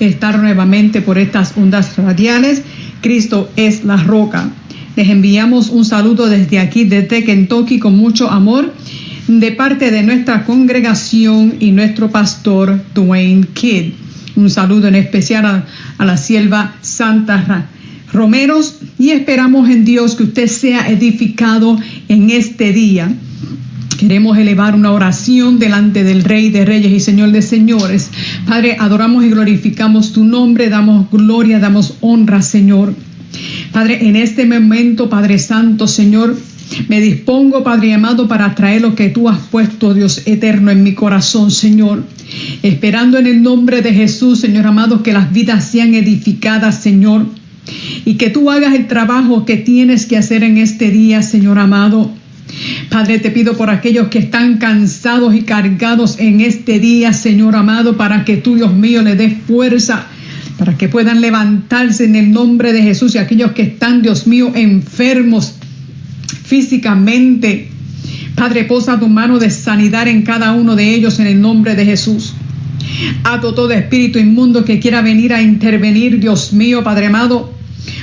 estar nuevamente por estas ondas radiales. Cristo es la roca. Les enviamos un saludo desde aquí, desde Kentucky, con mucho amor, de parte de nuestra congregación y nuestro pastor Dwayne Kidd. Un saludo en especial a la sierva Santa Romeros, y esperamos en Dios que usted sea edificado en este día. Queremos elevar una oración delante del Rey de Reyes y Señor de Señores. Padre, adoramos y glorificamos tu nombre, damos gloria, damos honra, Señor. Padre, en este momento, Padre Santo, Señor, me dispongo, Padre amado, para traer lo que tú has puesto, Dios eterno, en mi corazón, Señor. Esperando en el nombre de Jesús, Señor amado, que las vidas sean edificadas, Señor. Y que tú hagas el trabajo que tienes que hacer en este día, Señor amado. Padre, te pido por aquellos que están cansados y cargados en este día, Señor amado, para que tú, Dios mío, les des fuerza, para que puedan levantarse en el nombre de Jesús. Y aquellos que están, Dios mío, enfermos físicamente, Padre, posa tu mano de sanidad en cada uno de ellos en el nombre de Jesús. Ato todo espíritu inmundo que quiera venir a intervenir, Dios mío, Padre amado,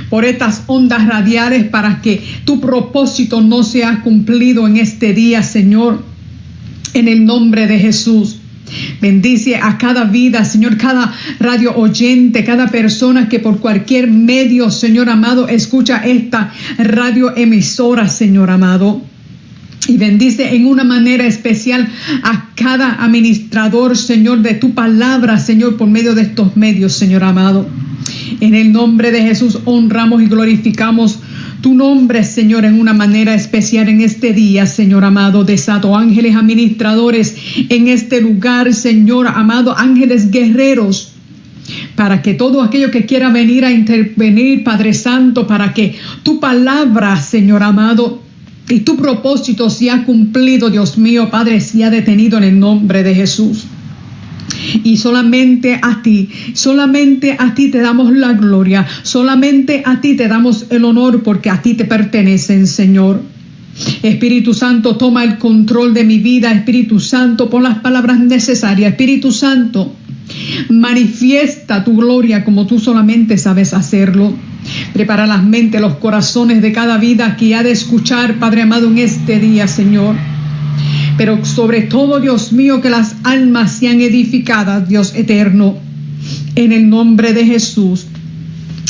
por estas ondas radiales, para que tu propósito no sea cumplido en este día, Señor, en el nombre de Jesús. Bendice a cada vida, Señor, cada radio oyente, cada persona que por cualquier medio, Señor amado, escucha esta radio emisora, Señor amado. Y bendice en una manera especial a cada administrador, Señor, de tu palabra, Señor, por medio de estos medios, Señor amado. En el nombre de Jesús honramos y glorificamos tu nombre, Señor, en una manera especial en este día, Señor amado. Desato ángeles administradores en este lugar, Señor amado, ángeles guerreros, para que todo aquello que quiera venir a intervenir, Padre Santo, para que tu palabra, Señor amado, y tu propósito sea cumplido, Dios mío, Padre, sea detenido en el nombre de Jesús. Y solamente a ti te damos la gloria, solamente a ti te damos el honor, porque a ti te pertenecen, Señor. Espíritu Santo, toma el control de mi vida. Espíritu Santo, pon las palabras necesarias. Espíritu Santo, manifiesta tu gloria como tú solamente sabes hacerlo. Prepara las mentes, los corazones de cada vida que ha de escuchar, Padre amado, en este día, Señor. Pero sobre todo, Dios mío, que las almas sean edificadas, Dios eterno, en el nombre de Jesús.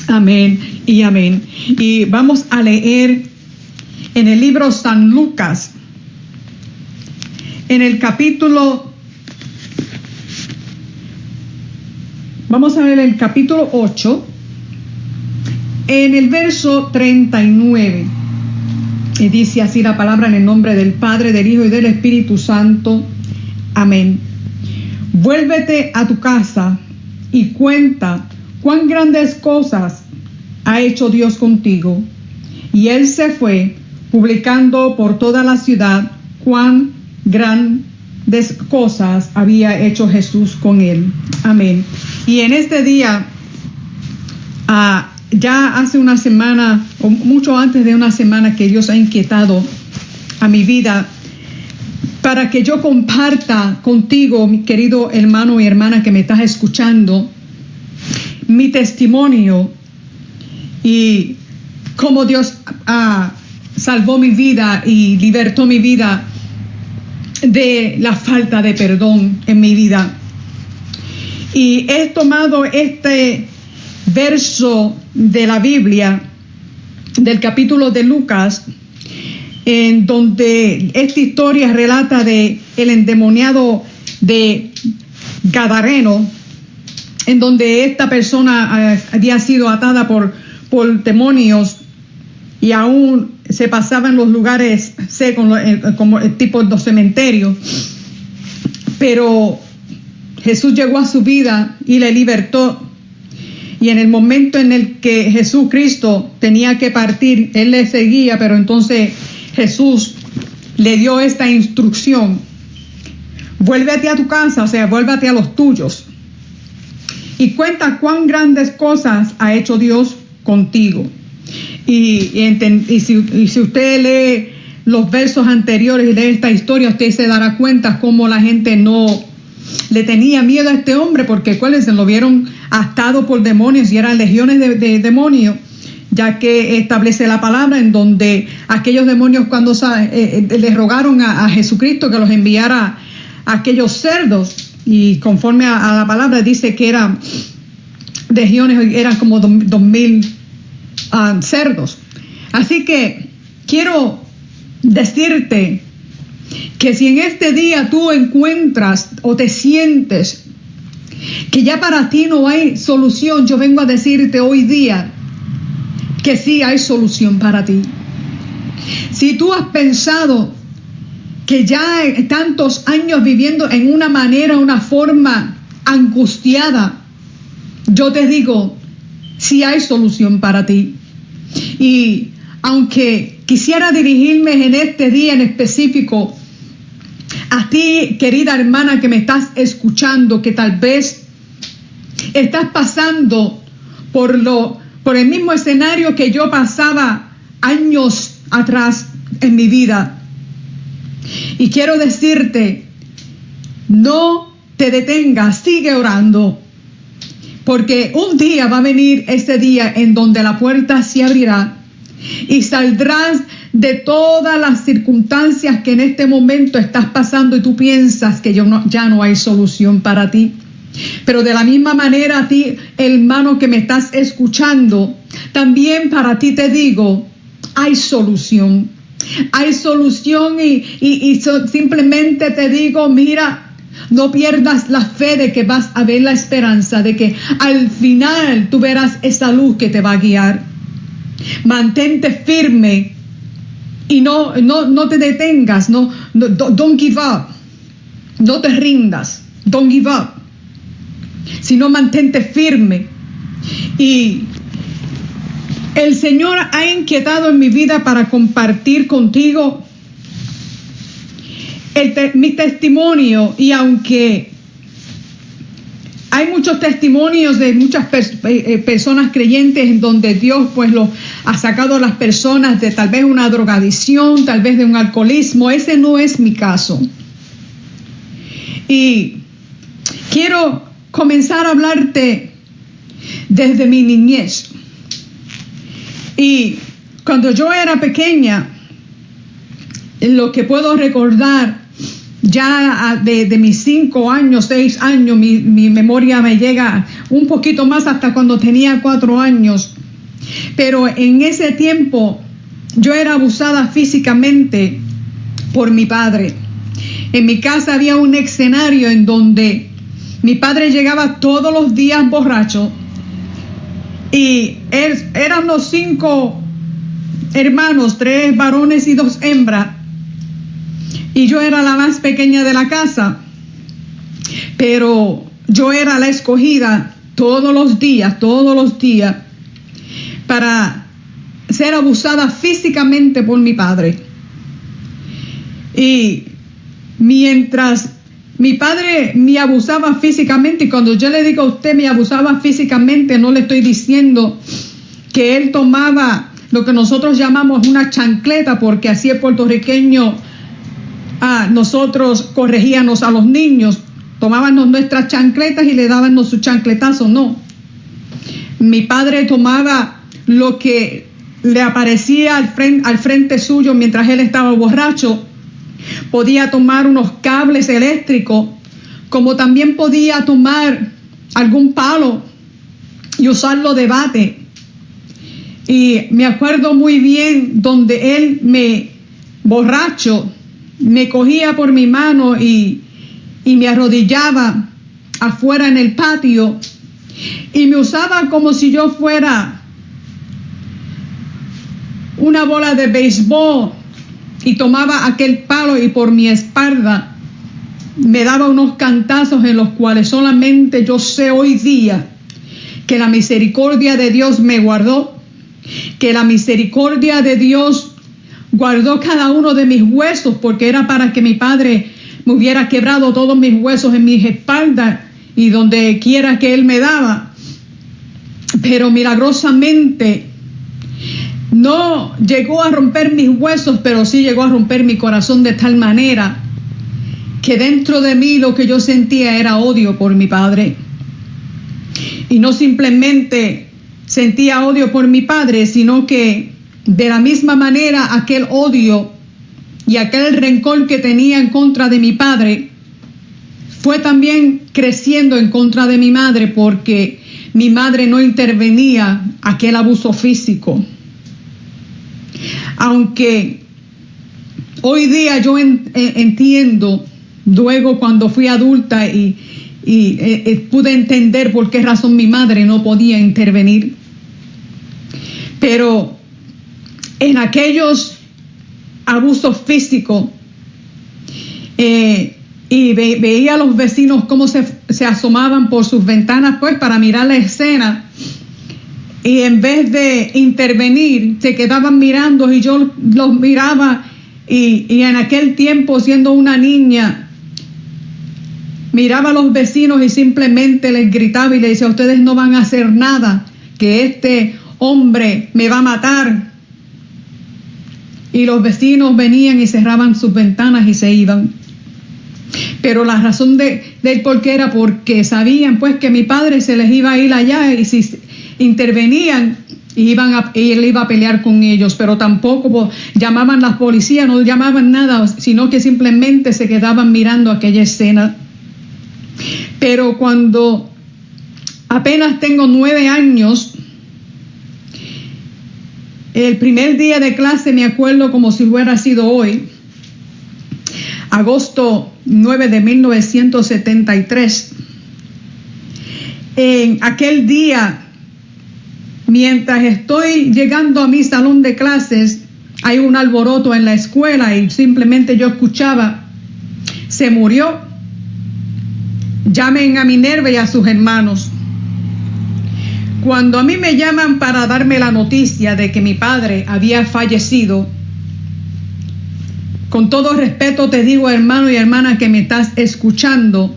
Amén y amén. Y vamos a leer en el libro San Lucas, en el capítulo, vamos a ver el capítulo 8, en el verso 39. Y dice así la palabra, en el nombre del Padre, del Hijo y del Espíritu Santo. Amén. Vuélvete a tu casa y cuenta cuán grandes cosas ha hecho Dios contigo. Y él se fue, publicando por toda la ciudad cuán grandes cosas había hecho Jesús con él. Amén. Y en este día, ya hace una semana, o mucho antes de una semana, que Dios ha inquietado a mi vida para que yo comparta contigo, mi querido hermano y hermana que me estás escuchando, mi testimonio y cómo Dios salvó mi vida y libertó mi vida de la falta de perdón en mi vida. Y he tomado este verso de la Biblia, del capítulo de Lucas, en donde esta historia relata de el endemoniado de Gadareno, en donde esta persona había sido atada por demonios y aún se pasaba en los lugares secos, como el tipo de cementerio. Pero Jesús llegó a su vida y le libertó. Y en el momento en el que Jesucristo tenía que partir, él le seguía, pero entonces Jesús le dio esta instrucción: vuélvete a tu casa, o sea, vuélvete a los tuyos, y cuenta cuán grandes cosas ha hecho Dios contigo. Y si usted lee los versos anteriores y lee esta historia, usted se dará cuenta cómo la gente no le tenía miedo a este hombre, porque ¿cuáles se lo vieron atado por demonios, y eran legiones de demonios, ya que establece la palabra en donde aquellos demonios cuando le rogaron a Jesucristo que los enviara a aquellos cerdos, y conforme a la palabra dice que eran legiones, eran como 2,000 cerdos. Así que quiero decirte que si en este día tú encuentras o te sientes que ya para ti no hay solución, yo vengo a decirte hoy día que sí hay solución para ti. Si tú has pensado que ya tantos años viviendo en una manera, una forma angustiada, yo te digo, sí hay solución para ti. Y aunque quisiera dirigirme en este día en específico a ti, querida hermana que me estás escuchando, que tal vez estás pasando por el mismo escenario que yo pasaba años atrás en mi vida. Y quiero decirte, no te detengas, sigue orando, porque un día va a venir ese día en donde la puerta se abrirá y saldrás de todas las circunstancias que en este momento estás pasando y tú piensas que ya no hay solución para ti. Pero de la misma manera a ti, hermano que me estás escuchando, también para ti te digo, hay solución. Hay solución y simplemente te digo, mira, no pierdas la fe de que vas a ver la esperanza, de que al final tú verás esa luz que te va a guiar. Mantente firme y no te detengas, don't give up, no te rindas, don't give up, sino mantente firme. Y el Señor ha inquietado en mi vida para compartir contigo mi testimonio, y aunque hay muchos testimonios de muchas personas creyentes en donde Dios pues los ha sacado a las personas de tal vez una drogadicción, tal vez de un alcoholismo, ese no es mi caso. Y quiero comenzar a hablarte desde mi niñez. Y cuando yo era pequeña, lo que puedo recordar ya de mis 5 años, 6 años, mi memoria me llega un poquito más hasta cuando tenía 4 años. Pero en ese tiempo yo era abusada físicamente por mi padre. En mi casa había un escenario en donde mi padre llegaba todos los días borracho, y eran los 5 hermanos, 3 varones y 2 hembras, y yo era la más pequeña de la casa, pero yo era la escogida todos los días para ser abusada físicamente por mi padre. Y mientras mi padre me abusaba físicamente, y cuando yo le digo a usted me abusaba físicamente, no le estoy diciendo que él tomaba lo que nosotros llamamos una chancleta, porque así el puertorriqueño, nosotros corregíamos a los niños, tomábamos nuestras chancletas y le dábamos su chancletazo. No, mi padre tomaba lo que le aparecía al frente suyo mientras él estaba borracho. Podía tomar unos cables eléctricos, como también podía tomar algún palo y usarlo de bate. Y me acuerdo muy bien donde él borracho, me cogía por mi mano y me arrodillaba afuera en el patio y me usaba como si yo fuera una bola de béisbol, y tomaba aquel palo y por mi espalda me daba unos cantazos en los cuales solamente yo sé hoy día que la misericordia de Dios me guardó, que la misericordia de Dios guardó cada uno de mis huesos, porque era para que mi padre me hubiera quebrado todos mis huesos en mis espaldas y donde quiera que él me daba. Pero milagrosamente no llegó a romper mis huesos, pero sí llegó a romper mi corazón de tal manera que dentro de mí lo que yo sentía era odio por mi padre. Y no simplemente sentía odio por mi padre, sino que de la misma manera aquel odio y aquel rencor que tenía en contra de mi padre fue también creciendo en contra de mi madre, porque mi madre no intervenía aquel abuso físico. Aunque hoy día yo entiendo, luego cuando fui adulta y pude entender por qué razón mi madre no podía intervenir. Pero en aquellos abusos físicos, y veía a los vecinos cómo se asomaban por sus ventanas pues para mirar la escena, y en vez de intervenir se quedaban mirando, y yo los miraba, y en aquel tiempo, siendo una niña, miraba a los vecinos y simplemente les gritaba y les decía: ustedes no van a hacer nada, que este hombre me va a matar. Y los vecinos venían y cerraban sus ventanas y se iban. Pero la razón del por qué era porque sabían pues que mi padre se les iba a ir allá, y si intervenían y él iba a pelear con ellos. Pero tampoco llamaban las policías, no llamaban nada, sino que simplemente se quedaban mirando aquella escena. Pero cuando apenas tengo 9 años, el primer día de clase me acuerdo como si hubiera sido hoy, agosto 9 de 1973. En aquel día, mientras estoy llegando a mi salón de clases, hay un alboroto en la escuela y simplemente yo escuchaba: se murió, llamen a Minerva y a sus hermanos. Cuando a mí me llaman para darme la noticia de que mi padre había fallecido, con todo respeto te digo, hermano y hermana que me estás escuchando,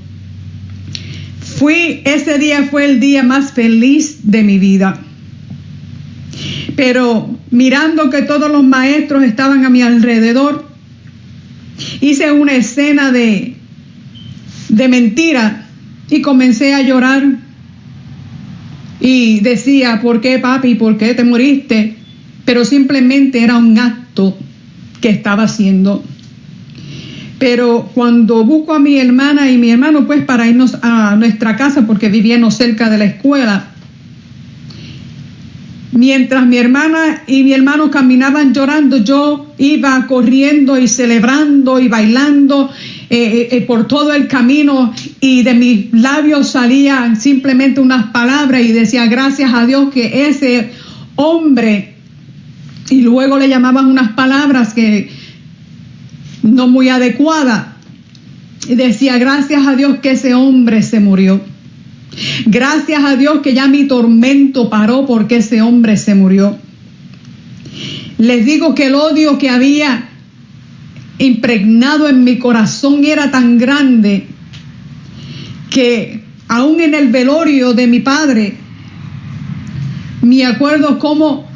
ese día fue el día más feliz de mi vida. Pero mirando que todos los maestros estaban a mi alrededor, hice una escena de mentira y comencé a llorar. Y decía: ¿por qué, papi? ¿Por qué te moriste? Pero simplemente era un acto que estaba haciendo. Pero cuando busco a mi hermana y mi hermano pues para irnos a nuestra casa, porque vivíamos cerca de la escuela, mientras mi hermana y mi hermano caminaban llorando, yo iba corriendo y celebrando y bailando por todo el camino, y de mis labios salían simplemente unas palabras y decía: gracias a Dios que ese hombre, y luego le llamaban unas palabras que no muy adecuadas, y decía: gracias a Dios que ese hombre se murió. Gracias a Dios que ya mi tormento paró porque ese hombre se murió. Les digo que el odio que había impregnado en mi corazón era tan grande que aún en el velorio de mi padre, me acuerdo cómo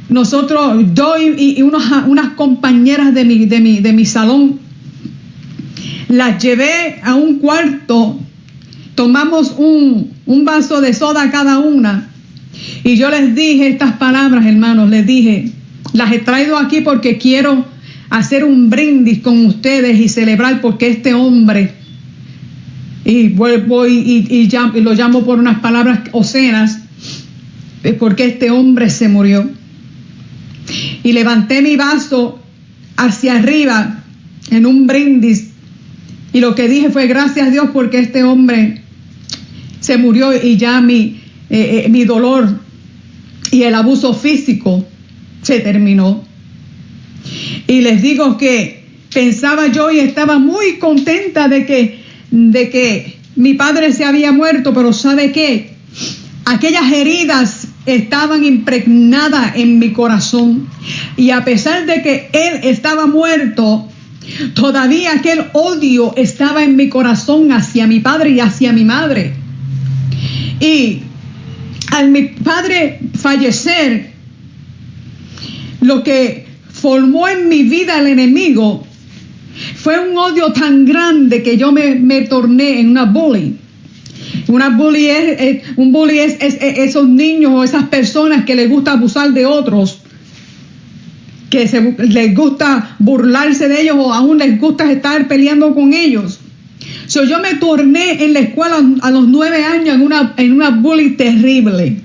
nosotros, yo y unas compañeras de mi salón, las llevé a un cuarto, tomamos un vaso de soda cada una, y yo les dije estas palabras, hermanos, les dije: las he traído aquí porque quiero hacer un brindis con ustedes y celebrar porque este hombre, y vuelvo y lo llamo por unas palabras obscenas, porque este hombre se murió. Y levanté mi vaso hacia arriba en un brindis, y lo que dije fue: gracias a Dios porque este hombre se murió y ya mi dolor y el abuso físico se terminó. Y les digo que pensaba yo y estaba muy contenta de que mi padre se había muerto, pero ¿sabe qué? Aquellas heridas estaban impregnadas en mi corazón, y a pesar de que él estaba muerto, todavía aquel odio estaba en mi corazón hacia mi padre y hacia mi madre. Y al mi padre fallecer, lo que formó en mi vida el enemigo fue un odio tan grande que yo me torné en una bully. Un bully es esos niños o esas personas que les gusta abusar de otros, que les gusta burlarse de ellos o aún les gusta estar peleando con ellos. Yo me torné en la escuela a los 9 años en una bully terrible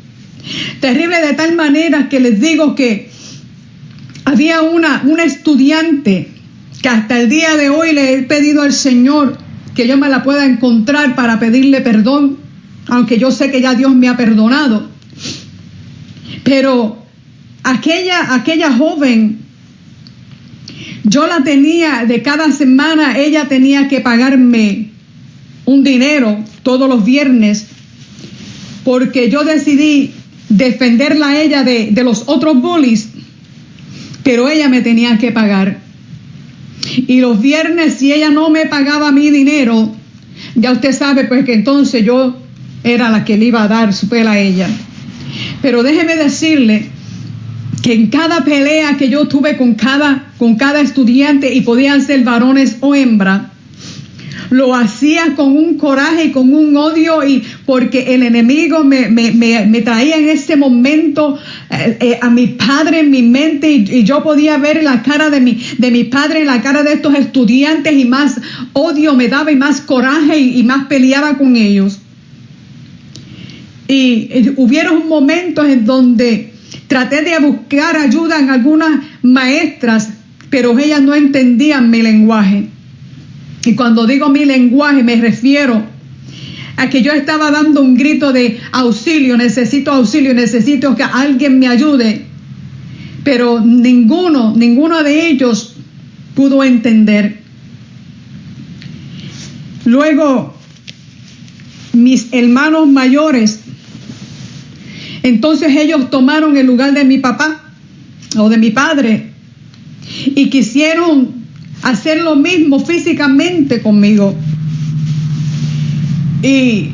de tal manera que les digo que había una estudiante que hasta el día de hoy le he pedido al Señor que yo me la pueda encontrar para pedirle perdón, aunque yo sé que ya Dios me ha perdonado. Pero aquella joven, yo la tenía, de cada semana ella tenía que pagarme un dinero todos los viernes, porque yo decidí defenderla a ella de los otros bullies, pero ella me tenía que pagar. Y los viernes, si ella no me pagaba mi dinero, ya usted sabe pues que entonces yo era la que le iba a dar su pela a ella. Pero déjeme decirle que en cada pelea que yo tuve con cada estudiante, y podían ser varones o hembras, lo hacía con un coraje y con un odio, y porque el enemigo me traía en ese momento a mi padre en mi mente, y yo podía ver la cara de mi padre en la cara de estos estudiantes, y más odio me daba y más coraje y más peleaba con ellos. Y hubieron momentos en donde traté de buscar ayuda en algunas maestras, pero ellas no entendían mi lenguaje. Y cuando digo mi lenguaje me refiero a que yo estaba dando un grito de auxilio, necesito que alguien me ayude. Pero ninguno de ellos pudo entender. Luego, mis hermanos mayores, entonces ellos tomaron el lugar de mi papá o de mi padre y quisieron hacer lo mismo físicamente conmigo. Y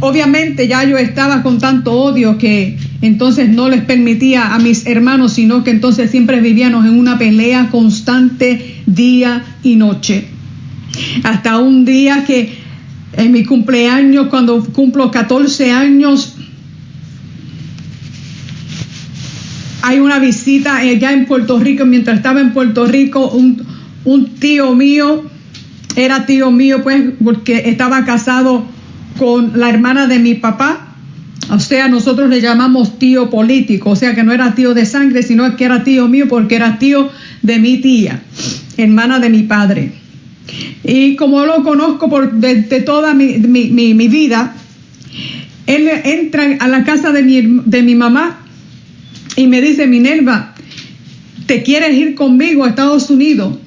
obviamente ya yo estaba con tanto odio que entonces no les permitía a mis hermanos, sino que entonces siempre vivíamos en una pelea constante día y noche. Hasta un día que en mi cumpleaños, cuando cumplo 14 años, hay una visita allá en Puerto Rico. Mientras estaba en Puerto Rico, un tío mío, era tío mío pues porque estaba casado con la hermana de mi papá. O sea, nosotros le llamamos tío político, o sea que no era tío de sangre, sino que era tío mío porque era tío de mi tía, hermana de mi padre. Y como lo conozco de toda mi vida, él entra a la casa de mi mamá y me dice: Minerva, ¿te quieres ir conmigo a Estados Unidos?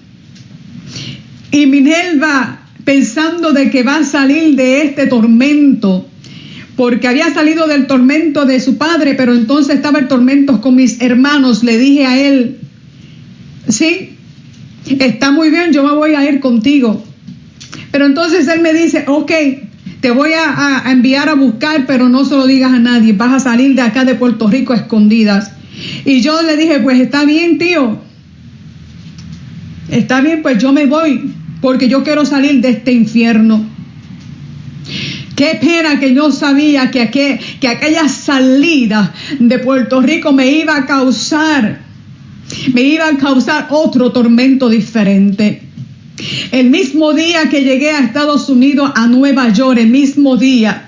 Y Minerva, pensando de que va a salir de este tormento, porque había salido del tormento de su padre, pero entonces estaba el tormento con mis hermanos, le dije a él: sí, está muy bien, yo me voy a ir contigo. Pero entonces él me dice: ok, te voy a enviar a buscar, pero no se lo digas a nadie, vas a salir de acá de Puerto Rico a escondidas. Y yo le dije: pues está bien, tío, está bien, pues yo me voy, porque yo quiero salir de este infierno. Qué pena que yo sabía que aquella salida de Puerto Rico me iba a causar otro tormento diferente. El mismo día que llegué a Estados Unidos, a Nueva York, el mismo día,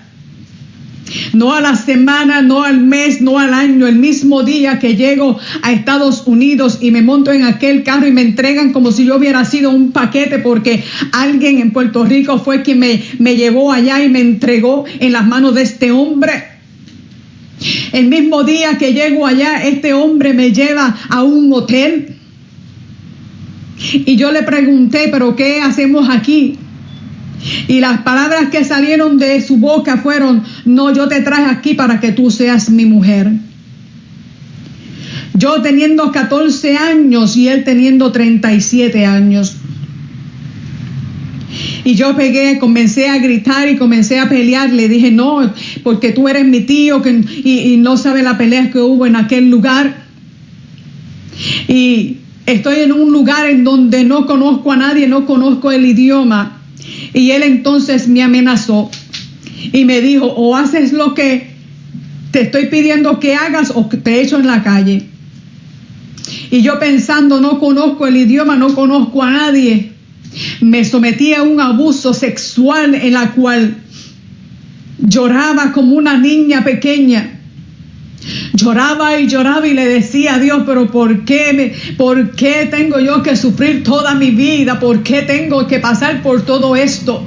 no a la semana, no al mes, no al año, el mismo día que llego a Estados Unidos y me monto en aquel carro y me entregan como si yo hubiera sido un paquete, porque alguien en Puerto Rico fue quien me llevó allá y me entregó en las manos de este hombre. El mismo día que llego allá, este hombre me lleva a un hotel y yo le pregunté: ¿pero qué hacemos aquí? Y las palabras que salieron de su boca fueron: no, yo te traje aquí para que tú seas mi mujer. Yo teniendo 14 años y él teniendo 37 años. Y yo comencé a gritar y comencé a pelear. Le dije: no, porque tú eres mi tío, y no sabe la pelea que hubo en aquel lugar. Y estoy en un lugar en donde no conozco a nadie, no conozco el idioma. Y él entonces me amenazó y me dijo, o haces lo que te estoy pidiendo que hagas o te echo en la calle. Y yo pensando, no conozco el idioma, no conozco a nadie, me sometí a un abuso sexual en la cual lloraba como una niña pequeña. Lloraba y le decía a Dios, pero ¿por qué tengo yo que sufrir toda mi vida? ¿Por qué tengo que pasar por todo esto?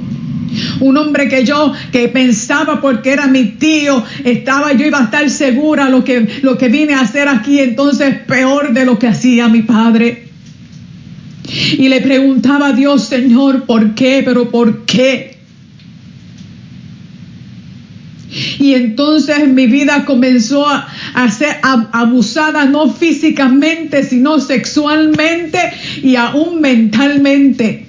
Un hombre que pensaba porque era mi tío, yo iba a estar segura lo que vine a hacer aquí, entonces peor de lo que hacía mi padre. Y le preguntaba a Dios, Señor, ¿por qué? ¿Pero por qué? Y entonces mi vida comenzó a ser abusada, no físicamente, sino sexualmente y aún mentalmente.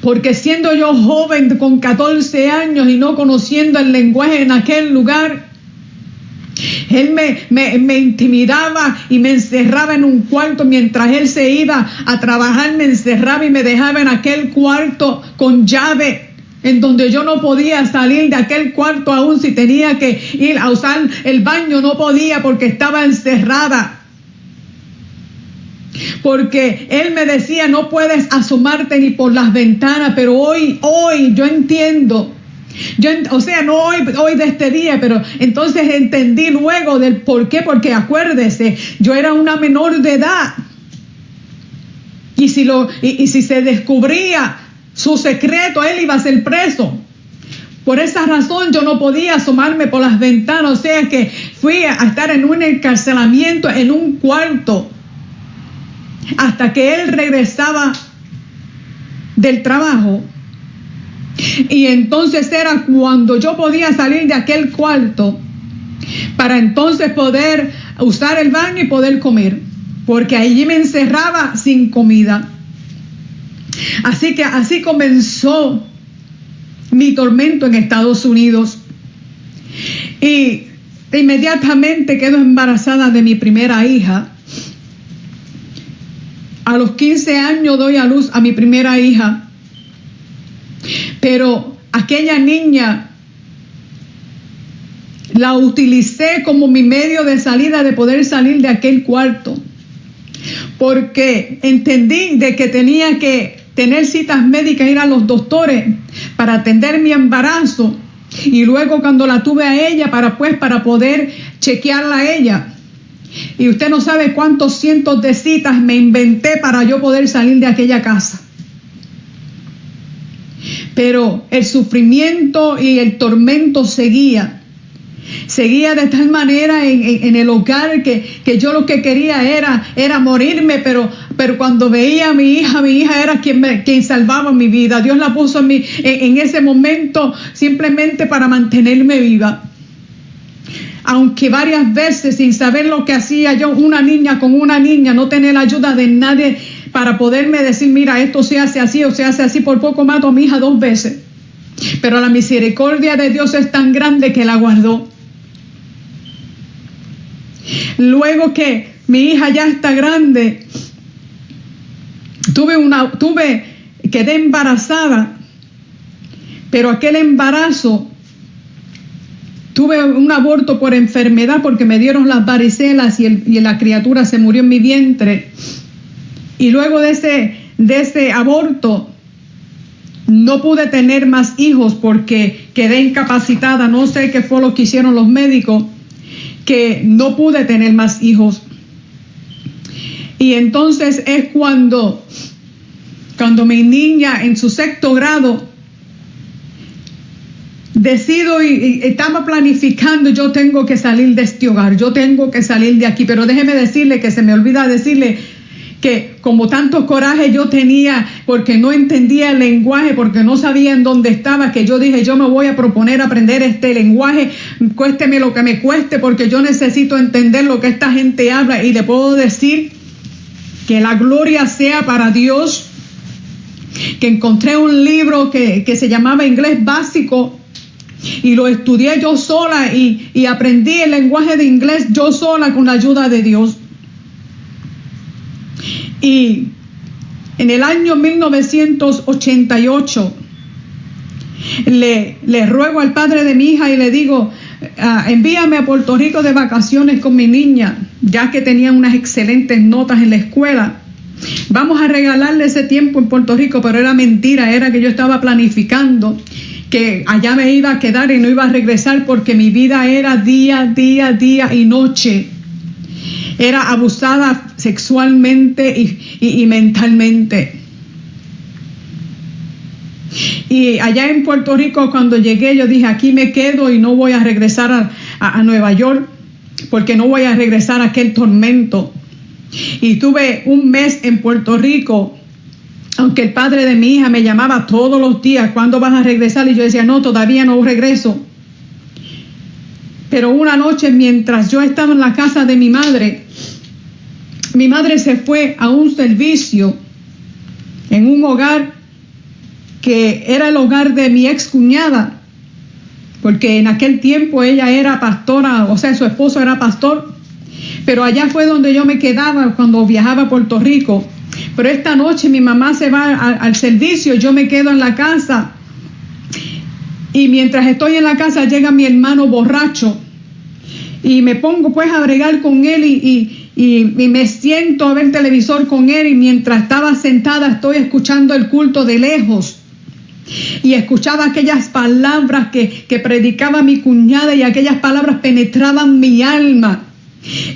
Porque siendo yo joven con 14 años y no conociendo el lenguaje en aquel lugar, él me intimidaba y me encerraba en un cuarto. Mientras él se iba a trabajar, me encerraba y me dejaba en aquel cuarto con llave, en donde yo no podía salir de aquel cuarto. Aún si tenía que ir a usar el baño, no podía porque estaba encerrada. Porque él me decía, no puedes asomarte ni por las ventanas. Pero hoy yo entiendo. No hoy de este día, pero entonces entendí luego del por qué. Porque acuérdese, yo era una menor de edad. Y si se descubría su secreto, él iba a ser preso. Por esa razón yo no podía asomarme por las ventanas. O sea que fui a estar en un encarcelamiento en un cuarto hasta que él regresaba del trabajo. Y entonces era cuando yo podía salir de aquel cuarto para entonces poder usar el baño y poder comer, porque allí me encerraba sin comida. Así que así comenzó mi tormento en Estados Unidos. Y inmediatamente quedo embarazada de mi primera hija. A los 15 años doy a luz a mi primera hija. Pero aquella niña la utilicé como mi medio de salida, de poder salir de aquel cuarto. Porque entendí de que tenía que tener citas médicas, ir a los doctores para atender mi embarazo, y luego cuando la tuve a ella para poder chequearla a ella. Y usted no sabe cuántos cientos de citas me inventé para yo poder salir de aquella casa. Pero el sufrimiento y el tormento seguía de tal manera en el hogar que yo lo que quería era morirme, pero cuando veía a mi hija era quien salvaba mi vida. Dios la puso en ese momento simplemente para mantenerme viva. Aunque varias veces, sin saber lo que hacía yo, una niña con una niña, no tener la ayuda de nadie para poderme decir, mira, esto se hace así o se hace así, por poco mato a mi hija 2 veces. Pero la misericordia de Dios es tan grande que la guardó. Luego que mi hija ya está grande, quedé embarazada, pero aquel embarazo, tuve un aborto por enfermedad porque me dieron las varicelas y la criatura se murió en mi vientre. Y luego de ese aborto no pude tener más hijos porque quedé incapacitada. No sé qué fue lo que hicieron los médicos, que no pude tener más hijos. Y entonces es cuando mi niña en su 6º grado decido y estaba planificando, yo tengo que salir de este hogar, yo tengo que salir de aquí. Pero déjeme decirle que se me olvida decirle que como tanto coraje yo tenía porque no entendía el lenguaje, porque no sabía en dónde estaba, que yo dije, yo me voy a proponer aprender este lenguaje, cuésteme lo que me cueste, porque yo necesito entender lo que esta gente habla. Y le puedo decir que la gloria sea para Dios, que encontré un libro que se llamaba Inglés Básico, y lo estudié yo sola y aprendí el lenguaje de inglés yo sola con la ayuda de Dios. Y en el año 1988 le ruego al padre de mi hija y le digo, envíame a Puerto Rico de vacaciones con mi niña, ya que tenía unas excelentes notas en la escuela. Vamos a regalarle ese tiempo en Puerto Rico, pero era mentira, era que yo estaba planificando que allá me iba a quedar y no iba a regresar, porque mi vida era día y noche. Era abusada sexualmente y mentalmente. Y allá en Puerto Rico, cuando llegué, yo dije, aquí me quedo y no voy a regresar a Nueva York, porque no voy a regresar a aquel tormento. Y tuve un mes en Puerto Rico, aunque el padre de mi hija me llamaba todos los días, ¿cuándo vas a regresar? Y yo decía, no, todavía no regreso. Pero una noche, mientras yo estaba en la casa de mi madre se fue a un servicio en un hogar que era el hogar de mi ex cuñada, porque en aquel tiempo ella era pastora, o sea, su esposo era pastor, pero allá fue donde yo me quedaba cuando viajaba a Puerto Rico. Pero esta noche mi mamá se va al servicio, yo me quedo en la casa, y mientras estoy en la casa llega mi hermano borracho, y me pongo pues a bregar con él y me siento a ver televisor con él, y mientras estaba sentada estoy escuchando el culto de lejos. Y escuchaba aquellas palabras que predicaba mi cuñada, y aquellas palabras penetraban mi alma.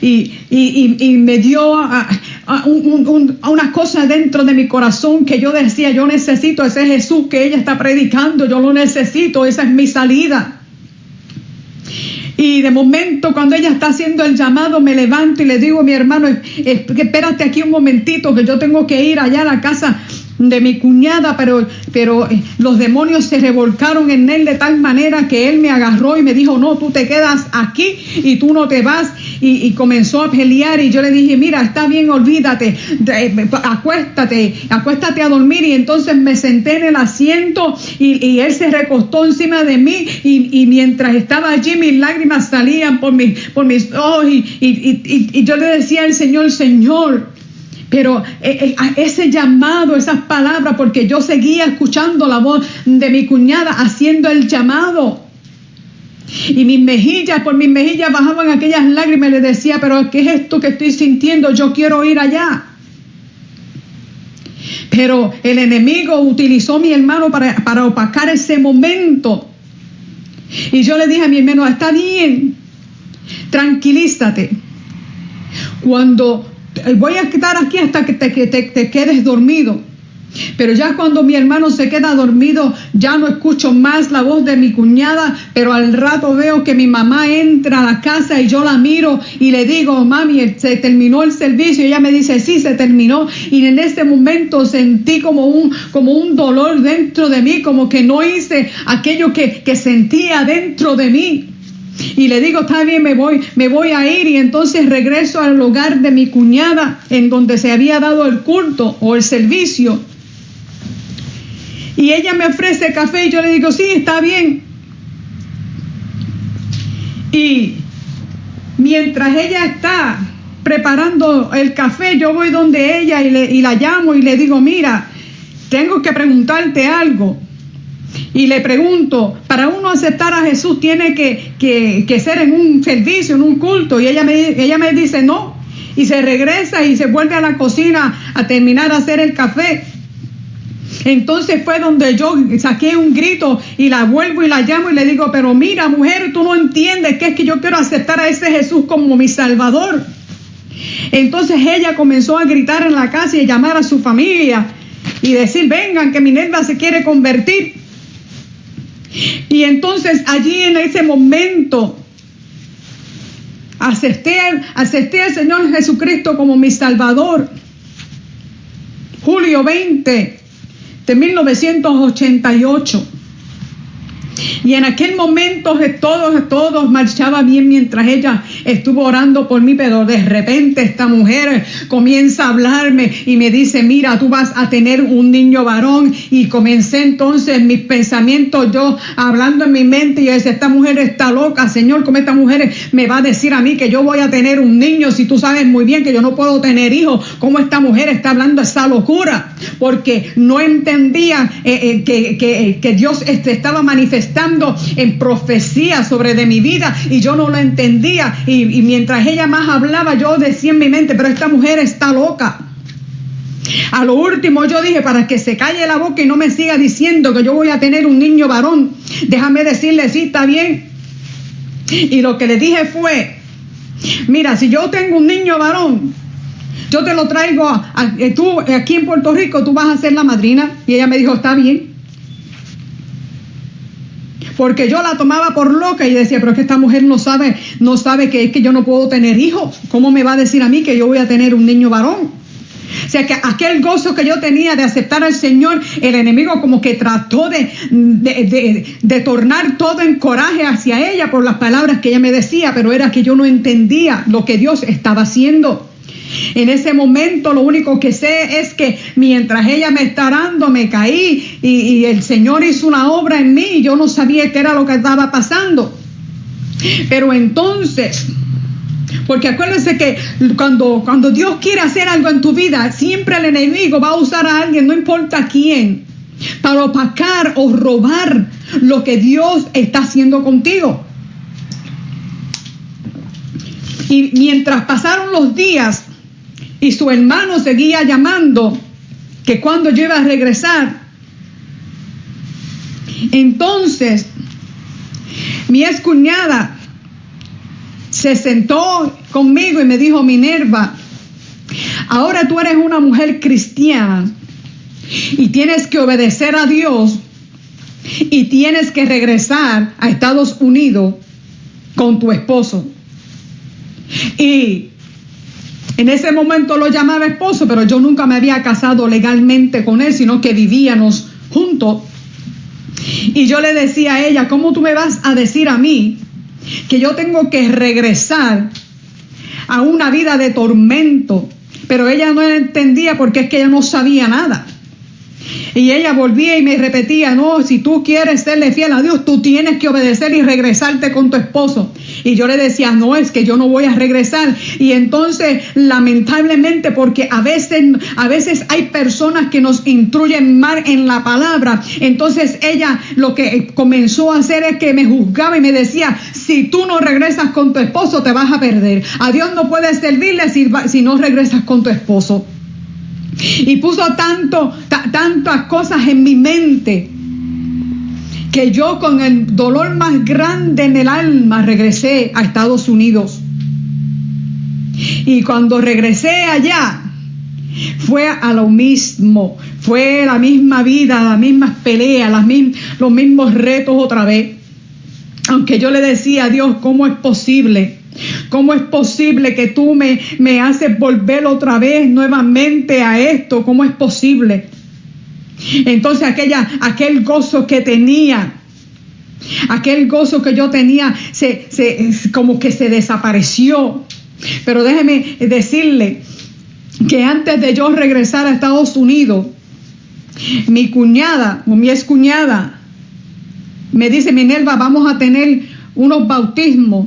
Y me dio una cosa dentro de mi corazón que yo decía, yo necesito ese Jesús que ella está predicando, yo lo necesito, esa es mi salida. Y de momento, cuando ella está haciendo el llamado, me levanto y le digo a mi hermano, espérate aquí un momentito, que yo tengo que ir allá a la casa de mi cuñada, pero los demonios se revolcaron en él de tal manera que él me agarró y me dijo, no, tú te quedas aquí y tú no te vas, y comenzó a pelear. Y yo le dije, mira, está bien, olvídate, acuéstate a dormir. Y entonces me senté en el asiento y él se recostó encima de mí, y mientras estaba allí mis lágrimas salían por mis ojos, y yo le decía al Señor, pero ese llamado, esas palabras, porque yo seguía escuchando la voz de mi cuñada haciendo el llamado. Y por mis mejillas bajaban aquellas lágrimas, y le decía, pero ¿qué es esto que estoy sintiendo? Yo quiero ir allá. Pero el enemigo utilizó a mi hermano para opacar ese momento. Y yo le dije a mi hermano, está bien, tranquilízate. Voy a quedar aquí hasta que te quedes dormido. Pero ya cuando mi hermano se queda dormido, ya no escucho más la voz de mi cuñada, pero al rato veo que mi mamá entra a la casa y yo la miro y le digo, mami, ¿se terminó el servicio? Y ella me dice, sí, se terminó. Y en ese momento sentí como un dolor dentro de mí, como que no hice aquello que sentía dentro de mí. Y le digo, está bien, me voy a ir. Y entonces regreso al hogar de mi cuñada, en donde se había dado el culto o el servicio. Y ella me ofrece café y yo le digo, sí, está bien. Y mientras ella está preparando el café, yo voy donde ella y la llamo y le digo, mira, tengo que preguntarte algo. Y le pregunto, para uno aceptar a Jesús tiene que ser en un servicio, en un culto. Y ella me dice no. Y se regresa y se vuelve a la cocina a terminar de hacer el café. Entonces fue donde yo saqué un grito y la vuelvo y la llamo y le digo, pero mira, mujer, tú no entiendes que es que yo quiero aceptar a ese Jesús como mi Salvador. Entonces ella comenzó a gritar en la casa y a llamar a su familia y decir, vengan, que Minerva se quiere convertir. Y entonces allí en ese momento acepté al Señor Jesucristo como mi Salvador. Julio 20 de 1988. Y en aquel momento todos marchaba bien mientras ella estuvo orando por mí, pero de repente esta mujer comienza a hablarme y me dice, mira, tú vas a tener un niño varón. Y comencé entonces mis pensamientos, yo hablando en mi mente, y yo decía, esta mujer está loca, Señor, ¿cómo esta mujer me va a decir a mí que yo voy a tener un niño si tú sabes muy bien que yo no puedo tener hijos? ¿Cómo esta mujer está hablando esa locura? Porque no entendía que Dios estaba manifestando en profecía sobre de mi vida, y yo no lo entendía, y mientras ella más hablaba, yo decía en mi mente, pero esta mujer está loca. A lo último yo dije, para que se calle la boca y no me siga diciendo que yo voy a tener un niño varón, déjame decirle, sí, está bien. Y lo que le dije fue, mira, si yo tengo un niño varón, yo te lo traigo tú aquí en Puerto Rico, tú vas a ser la madrina. Y ella me dijo, está bien. Porque yo la tomaba por loca y decía, pero es que esta mujer no sabe que es que yo no puedo tener hijos. ¿Cómo me va a decir a mí que yo voy a tener un niño varón? O sea, que aquel gozo que yo tenía de aceptar al Señor, el enemigo como que trató de tornar todo en coraje hacia ella por las palabras que ella me decía, pero era que yo no entendía lo que Dios estaba haciendo. En ese momento lo único que sé es que mientras ella me está orando, me caí y el Señor hizo una obra en mí y yo no sabía qué era lo que estaba pasando. Pero entonces, porque acuérdense que cuando Dios quiere hacer algo en tu vida, siempre el enemigo va a usar a alguien, no importa quién, para opacar o robar lo que Dios está haciendo contigo. Y mientras pasaron los días y su hermano seguía llamando que cuando yo iba a regresar, entonces mi excuñada se sentó conmigo y me dijo, Minerva, ahora tú eres una mujer cristiana y tienes que obedecer a Dios y tienes que regresar a Estados Unidos con tu esposo. Y en ese momento lo llamaba esposo, pero yo nunca me había casado legalmente con él, sino que vivíamos juntos. Y yo le decía a ella, ¿cómo tú me vas a decir a mí que yo tengo que regresar a una vida de tormento? Pero ella no entendía porque es que ella no sabía nada. Y ella volvía y me repetía, no, si tú quieres serle fiel a Dios, tú tienes que obedecer y regresarte con tu esposo. Y yo le decía, no, es que yo no voy a regresar. Y entonces, lamentablemente, porque a veces hay personas que nos instruyen mal en la palabra. Entonces ella lo que comenzó a hacer es que me juzgaba y me decía, si tú no regresas con tu esposo, te vas a perder. A Dios no puedes servirle si no regresas con tu esposo. Y puso tantas cosas en mi mente que yo con el dolor más grande en el alma regresé a Estados Unidos. Y cuando regresé allá fue a lo mismo, fue la misma vida, las mismas peleas, los mismos retos otra vez. Aunque yo le decía a Dios, ¿cómo es posible? ¿Cómo es posible que tú me haces volver otra vez nuevamente a esto? ¿Cómo es posible? Entonces aquel gozo que tenía, aquel gozo que yo tenía, como que se desapareció. Pero déjeme decirle que antes de yo regresar a Estados Unidos, mi cuñada o mi excuñada me dice, Minerva, vamos a tener unos bautismos.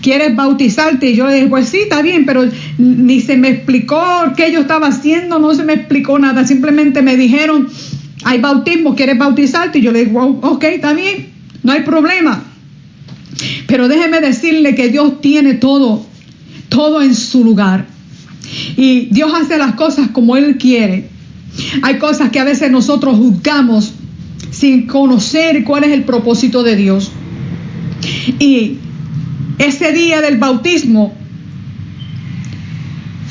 ¿Quieres bautizarte? Y yo le dije, pues sí, está bien, pero ni se me explicó qué yo estaba haciendo, no se me explicó nada, simplemente me dijeron, hay bautismo, ¿quieres bautizarte? Y yo le digo, ok, está bien, no hay problema. Pero déjeme decirle que Dios tiene todo en su lugar. Y Dios hace las cosas como Él quiere. Hay cosas que a veces nosotros juzgamos sin conocer cuál es el propósito de Dios. Y ese día del bautismo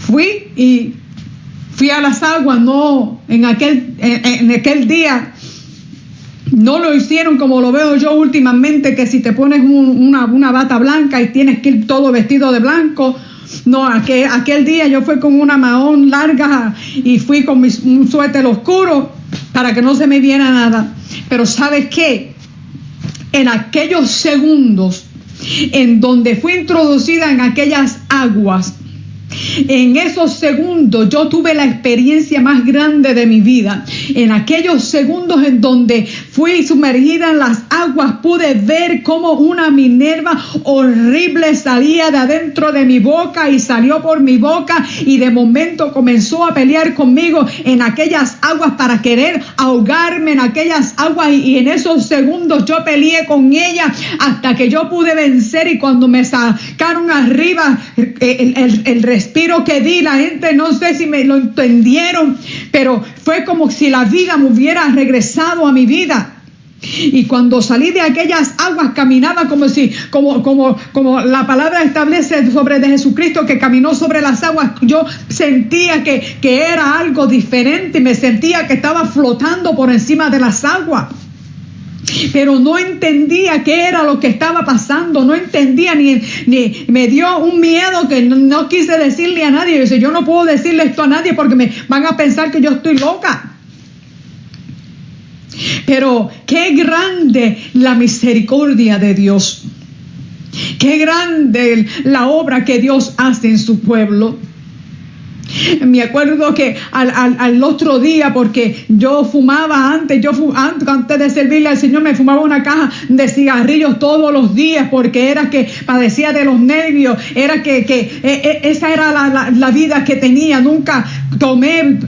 fui a las aguas, no, en aquel día no lo hicieron como lo veo yo últimamente, que si te pones una bata blanca y tienes que ir todo vestido de blanco. No, aquel día yo fui con una mahón larga y fui con un suéter oscuro para que no se me viera nada. Pero ¿sabes qué? en aquellos segundos en donde fui introducida en aquellas aguas, en esos segundos yo tuve la experiencia más grande de mi vida. En aquellos segundos en donde fui sumergida en las aguas, pude ver cómo una Minerva horrible salía de adentro de mi boca y salió por mi boca, y de momento comenzó a pelear conmigo en aquellas aguas para querer ahogarme en aquellas aguas, y en esos segundos yo peleé con ella hasta que yo pude vencer. Y cuando me sacaron arriba, el respiro que di, la gente no sé si me lo entendieron, pero fue como si la vida me hubiera regresado a mi vida. Y cuando salí de aquellas aguas, caminaba como la palabra establece sobre de Jesucristo, que caminó sobre las aguas. Yo sentía que era algo diferente, me sentía que estaba flotando por encima de las aguas. Pero no entendía qué era lo que estaba pasando, no entendía, ni me dio un miedo que no quise decirle a nadie. Yo no puedo decirle esto a nadie porque me van a pensar que yo estoy loca. Pero qué grande la misericordia de Dios, qué grande la obra que Dios hace en su pueblo. Me acuerdo que al otro día, porque yo fumaba antes de servirle al Señor, me fumaba una caja de cigarrillos todos los días, porque era que padecía de los nervios, era que esa era la vida que tenía. Nunca tomé,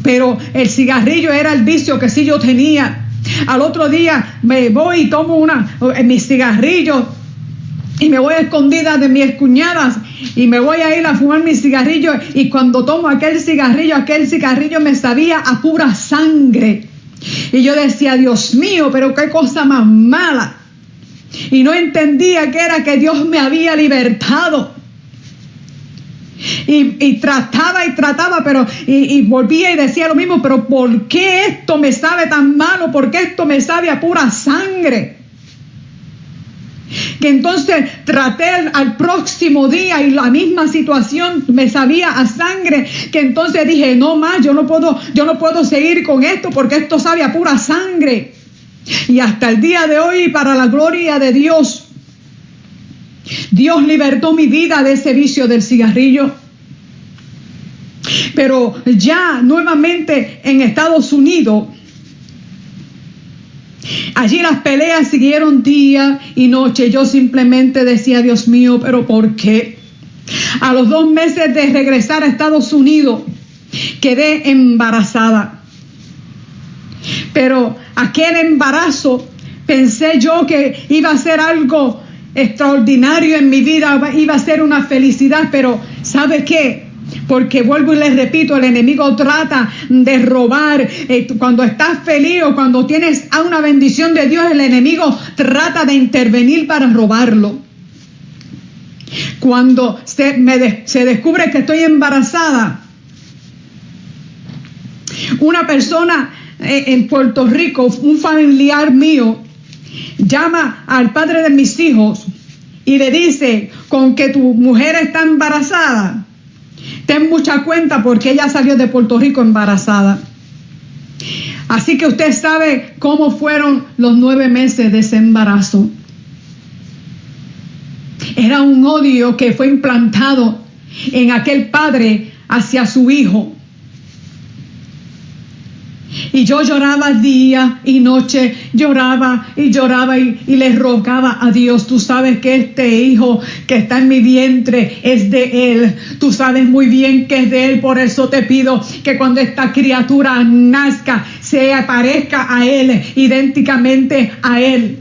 pero el cigarrillo era el vicio que sí yo tenía. Al otro día me voy y tomo mis cigarrillos, y me voy escondida de mis cuñadas y me voy a ir a fumar mis cigarrillos, y cuando tomo aquel cigarrillo me sabía a pura sangre, y yo decía, Dios mío, pero qué cosa más mala, y no entendía que era que Dios me había libertado. Y trataba, pero y volvía y decía lo mismo, pero ¿por qué esto me sabe tan malo? ¿Por qué esto me sabe a pura sangre? Que entonces traté al próximo día y la misma situación me sabía a sangre, que entonces dije, no más, yo no puedo seguir con esto, porque esto sabe a pura sangre. Y hasta el día de hoy, para la gloria de Dios, Dios libertó mi vida de ese vicio del cigarrillo. Pero ya nuevamente en Estados Unidos, allí las peleas siguieron día y noche. Yo simplemente decía, Dios mío, ¿pero por qué? A los 2 meses de regresar a Estados Unidos, quedé embarazada. Pero aquel embarazo, pensé yo que iba a ser algo extraordinario en mi vida, iba a ser una felicidad, pero ¿sabe qué? Porque vuelvo y les repito, el enemigo trata de robar. Cuando estás feliz o cuando tienes una bendición de Dios, el enemigo trata de intervenir para robarlo. Cuando se descubre que estoy embarazada, una persona en Puerto Rico, un familiar mío, llama al padre de mis hijos y le dice, con que tu mujer está embarazada, ten mucha cuenta, porque ella salió de Puerto Rico embarazada. Así que usted sabe cómo fueron los 9 meses de ese embarazo. Era un odio que fue implantado en aquel padre hacia su hijo. Y yo lloraba día y noche, lloraba y le rogaba a Dios, tú sabes que este hijo que está en mi vientre es de Él, tú sabes muy bien que es de Él, por eso te pido que cuando esta criatura nazca se parezca a Él, idénticamente a Él.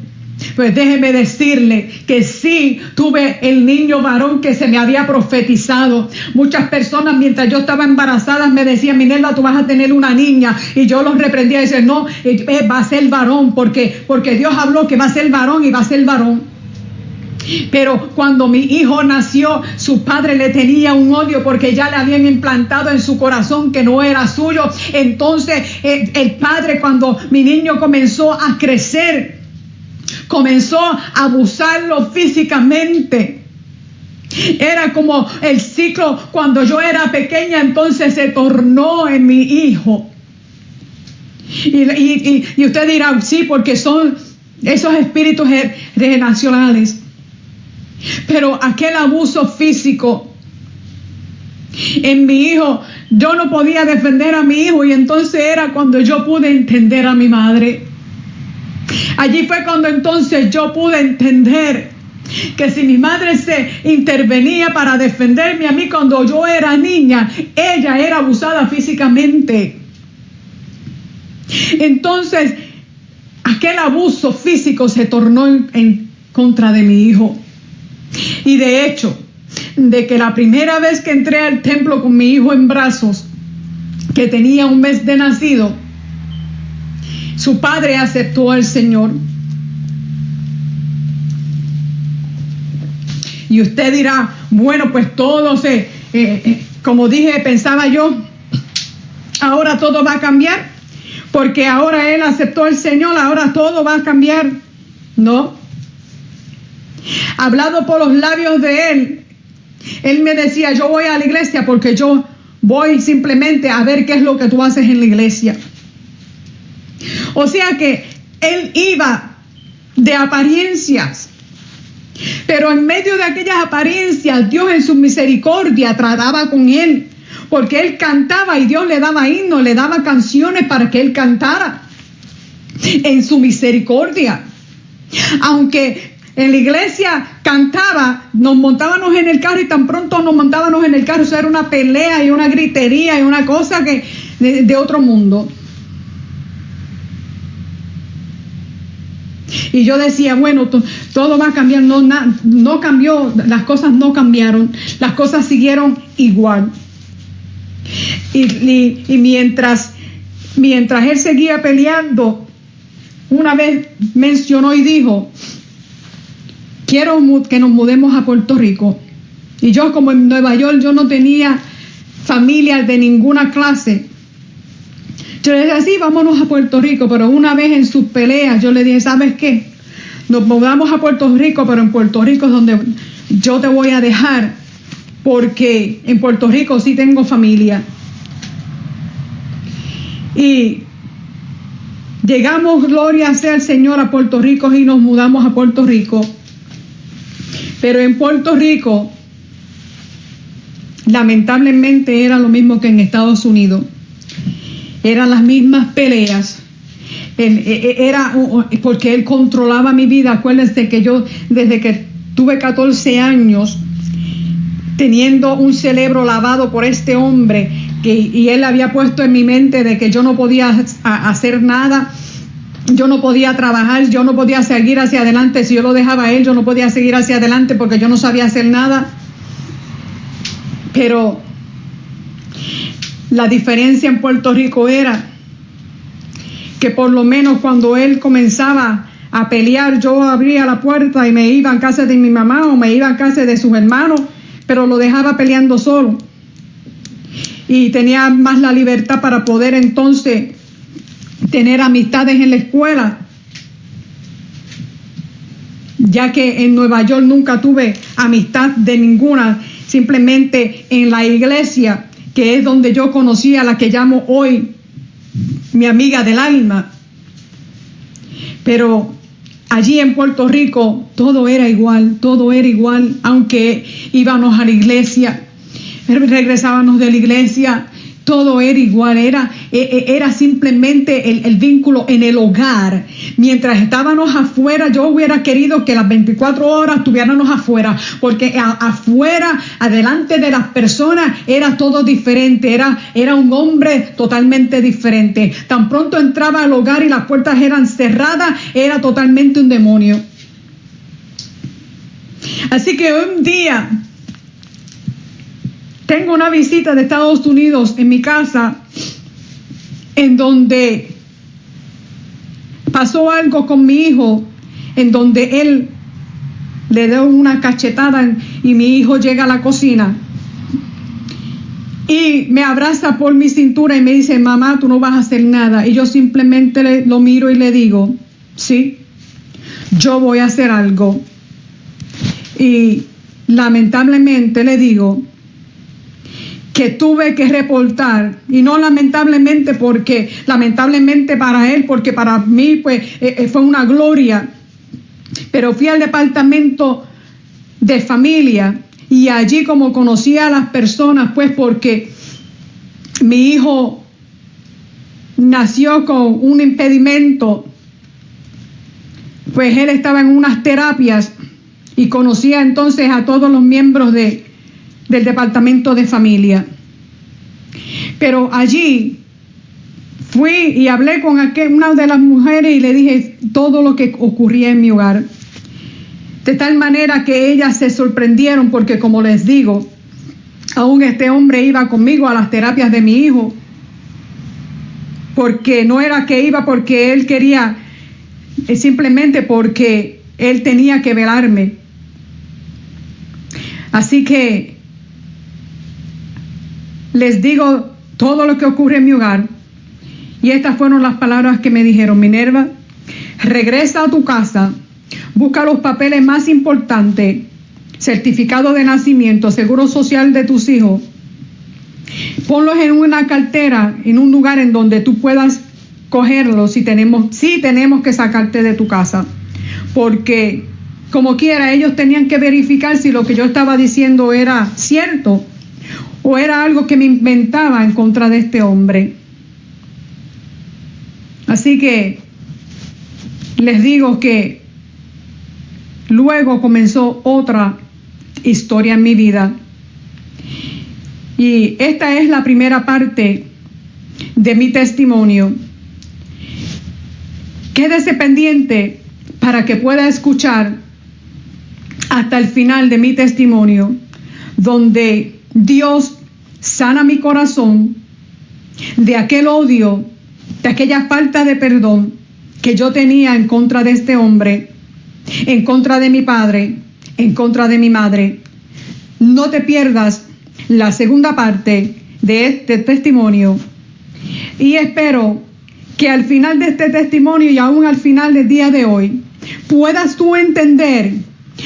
Pues déjeme decirle que sí tuve el niño varón que se me había profetizado. Muchas personas mientras yo estaba embarazada me decían, Minerva, tú vas a tener una niña, y yo los reprendía y decía, no, va a ser varón, porque Dios habló que va a ser varón y va a ser varón. Pero cuando mi hijo nació, su padre le tenía un odio porque ya le habían implantado en su corazón que no era suyo. Entonces el padre, cuando mi niño comenzó a crecer, comenzó a abusarlo físicamente. Era como el ciclo cuando yo era pequeña, entonces se tornó en mi hijo. Y usted dirá, sí, porque son esos espíritus generacionales. Pero aquel abuso físico en mi hijo, yo no podía defender a mi hijo, y entonces era cuando yo pude entender a mi madre. Allí fue cuando entonces yo pude entender que si mi madre se intervenía para defenderme a mí cuando yo era niña, ella era abusada físicamente. Entonces, aquel abuso físico se tornó en contra de mi hijo. Y de hecho, de que la primera vez que entré al templo con mi hijo en brazos, que tenía 1 mes de nacido, su padre aceptó al Señor. Y usted dirá, bueno, pues todo como dije, pensaba yo, ahora todo va a cambiar, porque ahora él aceptó al Señor, ahora todo va a cambiar. No. Hablado por los labios de él me decía, yo voy a la iglesia porque yo voy simplemente a ver qué es lo que tú haces en la iglesia. O sea que él iba de apariencias, pero en medio de aquellas apariencias, Dios en su misericordia trataba con él, porque él cantaba y Dios le daba himnos, le daba canciones para que él cantara en su misericordia. Aunque en la iglesia cantaba, nos montábamos en el carro, y tan pronto nos montábamos en el carro, eso era una pelea y una gritería y una cosa que de otro mundo. Y yo decía, bueno, todo va a cambiar. No cambió, las cosas no cambiaron, las cosas siguieron igual. Y mientras él seguía peleando, una vez mencionó y dijo, quiero que nos mudemos a Puerto Rico. Y yo, como en Nueva York yo no tenía familia de ninguna clase, yo le decía, sí, vámonos a Puerto Rico. Pero una vez en sus peleas yo le dije, ¿sabes qué? Nos mudamos a Puerto Rico, pero en Puerto Rico es donde yo te voy a dejar, porque en Puerto Rico sí tengo familia. Y llegamos, gloria sea al Señor, a Puerto Rico, y nos mudamos a Puerto Rico. Pero en Puerto Rico, lamentablemente, era lo mismo que en Estados Unidos. Eran las mismas peleas. Era porque él controlaba mi vida. Acuérdense que yo, desde que tuve 14 años, teniendo un cerebro lavado por este hombre, y él había puesto en mi mente de que yo no podía hacer nada, yo no podía trabajar, yo no podía seguir hacia adelante. Si yo lo dejaba a él, yo no podía seguir hacia adelante porque yo no sabía hacer nada. Pero la diferencia en Puerto Rico era que por lo menos cuando él comenzaba a pelear, yo abría la puerta y me iba a casa de mi mamá o me iba a casa de sus hermanos, pero lo dejaba peleando solo. Y tenía más la libertad para poder entonces tener amistades en la escuela, ya que en Nueva York nunca tuve amistad de ninguna, simplemente en la iglesia, que es donde yo conocí a la que llamo hoy mi amiga del alma. Pero allí en Puerto Rico todo era igual, aunque íbamos a la iglesia, regresábamos de la iglesia, todo era igual, era simplemente el vínculo en el hogar. Mientras estábamos afuera, yo hubiera querido que las 24 horas estuviéramos afuera, porque afuera, adelante de las personas, era todo diferente, era un hombre totalmente diferente. Tan pronto entraba al hogar y las puertas eran cerradas, era totalmente un demonio. Así que un día tengo una visita de Estados Unidos en mi casa, en donde pasó algo con mi hijo, en donde él le dio una cachetada y mi hijo llega a la cocina y me abraza por mi cintura y me dice, mamá, tú no vas a hacer nada. Y yo simplemente lo miro y le digo, sí, yo voy a hacer algo. Y lamentablemente le digo que tuve que reportar, y no lamentablemente para él, porque para mí pues fue una gloria, pero fui al departamento de familia y allí, como conocía a las personas, pues porque mi hijo nació con un impedimento, pues él estaba en unas terapias y conocía entonces a todos los miembros del departamento de familia. Pero allí fui y hablé con una de las mujeres y le dije todo lo que ocurría en mi hogar. De tal manera que ellas se sorprendieron porque, como les digo, aún este hombre iba conmigo a las terapias de mi hijo, porque no era que iba porque él quería, simplemente porque él tenía que velarme. Así que les digo todo lo que ocurre en mi hogar, y estas fueron las palabras que me dijeron: Minerva, regresa a tu casa, busca los papeles más importantes, certificado de nacimiento, seguro social de tus hijos, ponlos en una cartera, en un lugar en donde tú puedas cogerlos si tenemos que sacarte de tu casa, porque como quiera ellos tenían que verificar si lo que yo estaba diciendo era cierto o era algo que me inventaba en contra de este hombre. Así que les digo que luego comenzó otra historia en mi vida, y esta es la primera parte de mi testimonio. Quédese pendiente para que pueda escuchar hasta el final de mi testimonio, donde Dios sana mi corazón de aquel odio, de aquella falta de perdón que yo tenía en contra de este hombre, en contra de mi padre, en contra de mi madre. No te pierdas la segunda parte de este testimonio, y espero que al final de este testimonio y aún al final del día de hoy puedas tú entender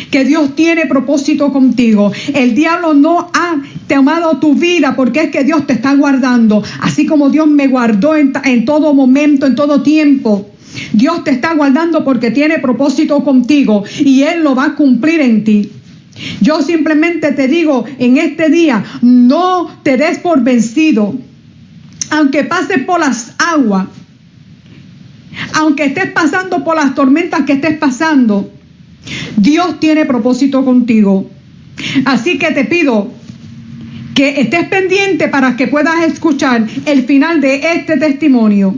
que Dios tiene propósito contigo. El diablo no ha tomado tu vida porque es que Dios te está guardando, así como Dios me guardó en todo momento, en todo tiempo. Dios te está guardando porque tiene propósito contigo y Él lo va a cumplir en ti. Yo simplemente te digo en este día, no te des por vencido. Aunque pases por las aguas, aunque estés pasando por las tormentas que estés pasando, Dios tiene propósito contigo. Así que te pido que estés pendiente para que puedas escuchar el final de este testimonio.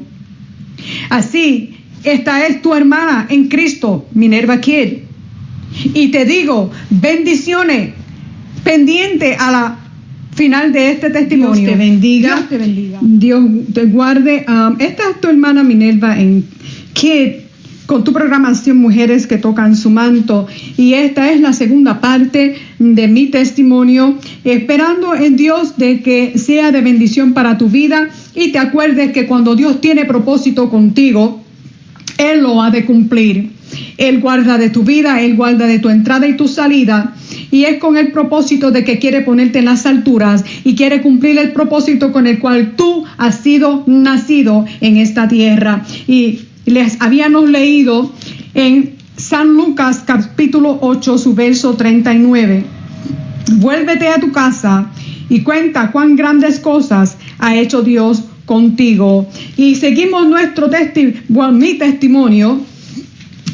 Así, esta es tu hermana en Cristo, Minerva Kidd. Y te digo, bendiciones, pendiente a la final de este testimonio. Dios te bendiga. Dios te bendiga. Dios te guarde. Esta es tu hermana Minerva en Kidd, con tu programación Mujeres que Tocan Su Manto. Y esta es la segunda parte de mi testimonio, esperando en Dios de que sea de bendición para tu vida. Y te acuerdes que cuando Dios tiene propósito contigo, Él lo ha de cumplir. Él guarda de tu vida, Él guarda de tu entrada y tu salida, y es con el propósito de que quiere ponerte en las alturas y quiere cumplir el propósito con el cual tú has sido nacido en esta tierra. Y les habíamos leído en San Lucas capítulo 8, su verso 39. Vuélvete a tu casa y cuenta cuán grandes cosas ha hecho Dios contigo. Y seguimos mi testimonio,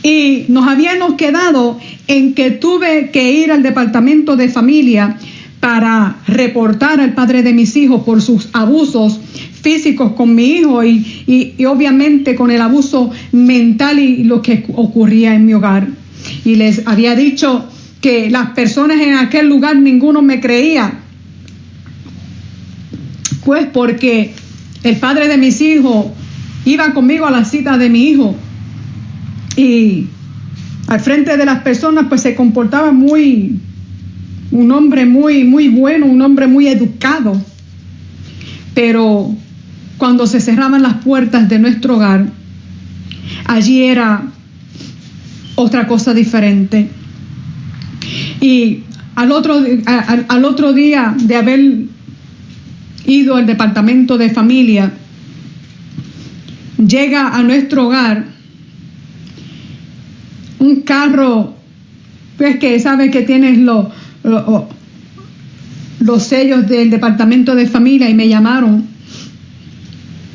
y nos habíamos quedado en que tuve que ir al departamento de familia para reportar al padre de mis hijos por sus abusos físicos con mi hijo y obviamente con el abuso mental y lo que ocurría en mi hogar. Y les había dicho que las personas en aquel lugar, ninguno me creía, pues porque el padre de mis hijos iba conmigo a la cita de mi hijo, y al frente de las personas pues se comportaba un hombre muy bueno, un hombre muy educado. Pero cuando se cerraban las puertas de nuestro hogar, allí era otra cosa diferente. Y al otro día de haber ido al departamento de familia, llega a nuestro hogar un carro, pues que sabe que tienes los sellos del departamento de familia, y me llamaron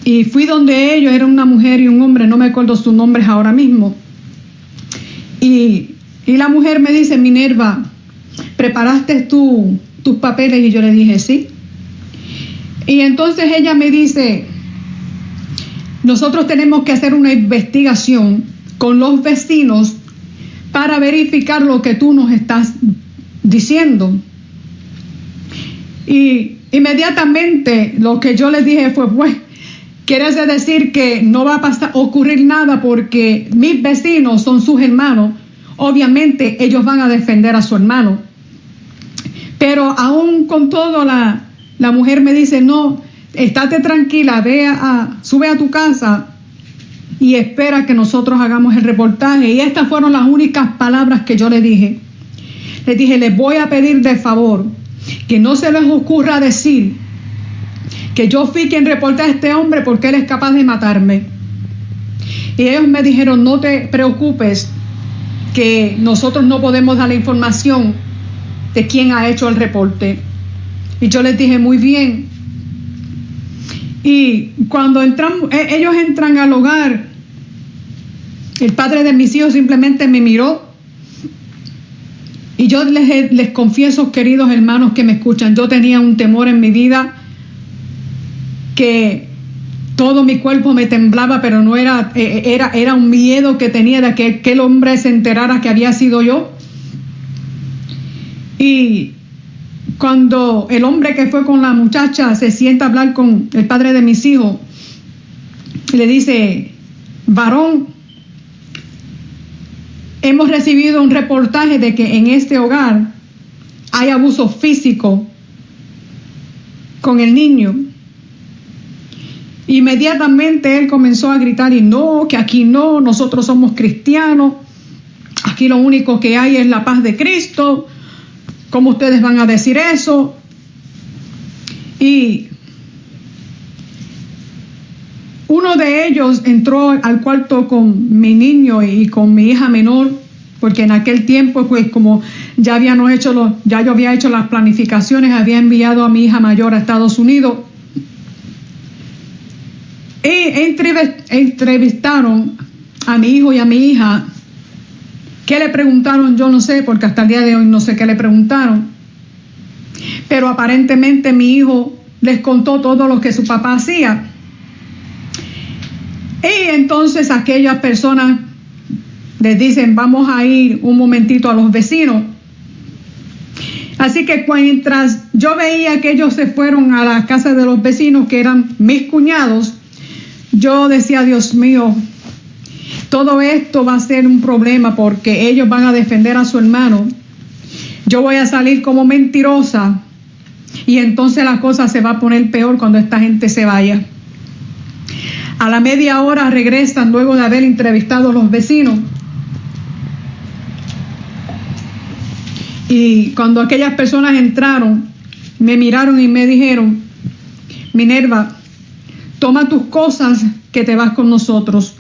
y fui donde ellos. Era una mujer y un hombre, no me acuerdo sus nombres ahora mismo, y la mujer me dice: Minerva, ¿preparaste tus papeles? Y yo le dije sí. Y entonces ella me dice: nosotros tenemos que hacer una investigación con los vecinos para verificar lo que tú nos estás diciendo. Y inmediatamente lo que yo les dije fue: pues, ¿quieres decir que no va a ocurrir nada porque mis vecinos son sus hermanos? Obviamente ellos van a defender a su hermano. Pero aún con todo, la mujer me dice: no, estate tranquila, sube a tu casa y espera que nosotros hagamos el reportaje. Y estas fueron las únicas palabras que yo le dije. Les dije: les voy a pedir de favor que no se les ocurra decir que yo fui quien reporté a este hombre porque él es capaz de matarme. Y ellos me dijeron: no te preocupes, que nosotros no podemos dar la información de quién ha hecho el reporte. Y yo les dije: muy bien. Y cuando ellos entran al hogar, el padre de mis hijos simplemente me miró. Y yo les confieso, queridos hermanos que me escuchan, yo tenía un temor en mi vida que todo mi cuerpo me temblaba, pero no era un miedo que tenía de que aquel hombre se enterara que había sido yo. Y cuando el hombre que fue con la muchacha se sienta a hablar con el padre de mis hijos, le dice: varón, hemos recibido un reportaje de que en este hogar hay abuso físico con el niño. Inmediatamente él comenzó a gritar: y no, que aquí no, nosotros somos cristianos, aquí lo único que hay es la paz de Cristo. ¿Cómo ustedes van a decir eso? Y uno de ellos entró al cuarto con mi niño y con mi hija menor, porque en aquel tiempo, pues como ya yo había hecho las planificaciones, había enviado a mi hija mayor a Estados Unidos. Y entrevistaron a mi hijo y a mi hija. ¿Qué le preguntaron? Yo no sé, porque hasta el día de hoy no sé qué le preguntaron. Pero aparentemente mi hijo les contó todo lo que su papá hacía. Y entonces aquellas personas les dicen: vamos a ir un momentito a los vecinos. Así que mientras yo veía que ellos se fueron a la casa de los vecinos, que eran mis cuñados, yo decía: Dios mío, todo esto va a ser un problema porque ellos van a defender a su hermano. Yo voy a salir como mentirosa y entonces la cosa se va a poner peor cuando esta gente se vaya. A la media hora regresan luego de haber entrevistado a los vecinos. Y cuando aquellas personas entraron, me miraron y me dijeron: Minerva, toma tus cosas que te vas con nosotros.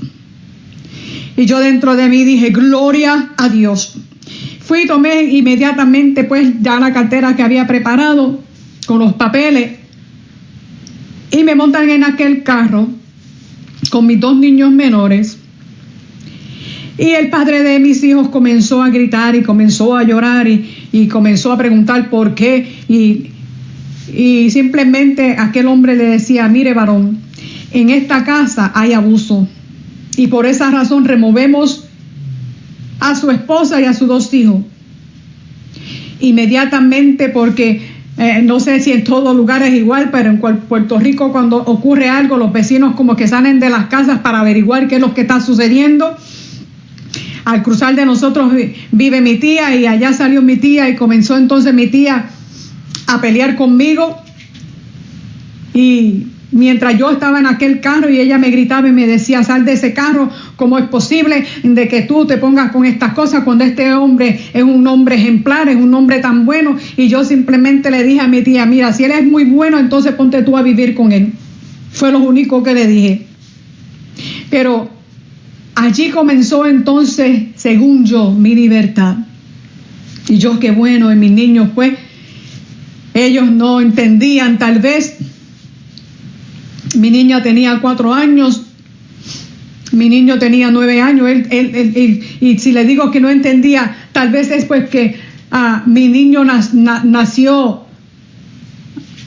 Y yo dentro de mí dije: gloria a Dios. Fui y tomé inmediatamente pues ya la cartera que había preparado con los papeles y me montan en aquel carro con mis dos niños menores. Y el padre de mis hijos comenzó a gritar y comenzó a llorar y comenzó a preguntar por qué. Y simplemente aquel hombre le decía: mire, varón, en esta casa hay abuso. Y por esa razón removemos a su esposa y a sus dos hijos. Inmediatamente, porque no sé si en todo lugar es igual, pero en Puerto Rico cuando ocurre algo, los vecinos como que salen de las casas para averiguar qué es lo que está sucediendo. Al cruzar de nosotros vive mi tía y allá salió mi tía y comenzó entonces mi tía a pelear conmigo. Y mientras yo estaba en aquel carro y ella me gritaba y me decía, sal de ese carro, ¿cómo es posible de que tú te pongas con estas cosas cuando este hombre es un hombre ejemplar, es un hombre tan bueno? Y yo simplemente le dije a mi tía, mira, si él es muy bueno, entonces ponte tú a vivir con él. Fue lo único que le dije. Pero allí comenzó entonces, según yo, mi libertad. Y yo, qué bueno, y mis niños, pues, ellos no entendían tal vez. Mi niña tenía 4 años, mi niño tenía 9 años, y si le digo que no entendía, tal vez es pues que mi niño nació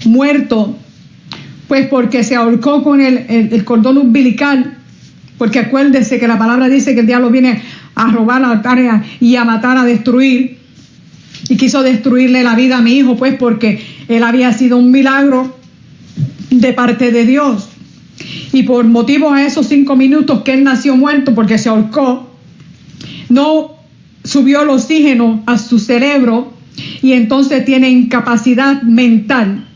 muerto, pues porque se ahorcó con el cordón umbilical, porque acuérdese que la palabra dice que el diablo viene a robar, a matar y a matar, a destruir, y quiso destruirle la vida a mi hijo, pues porque él había sido un milagro de parte de Dios, y por motivo a esos 5 minutos que él nació muerto porque se ahorcó, no subió el oxígeno a su cerebro y entonces tiene incapacidad mental.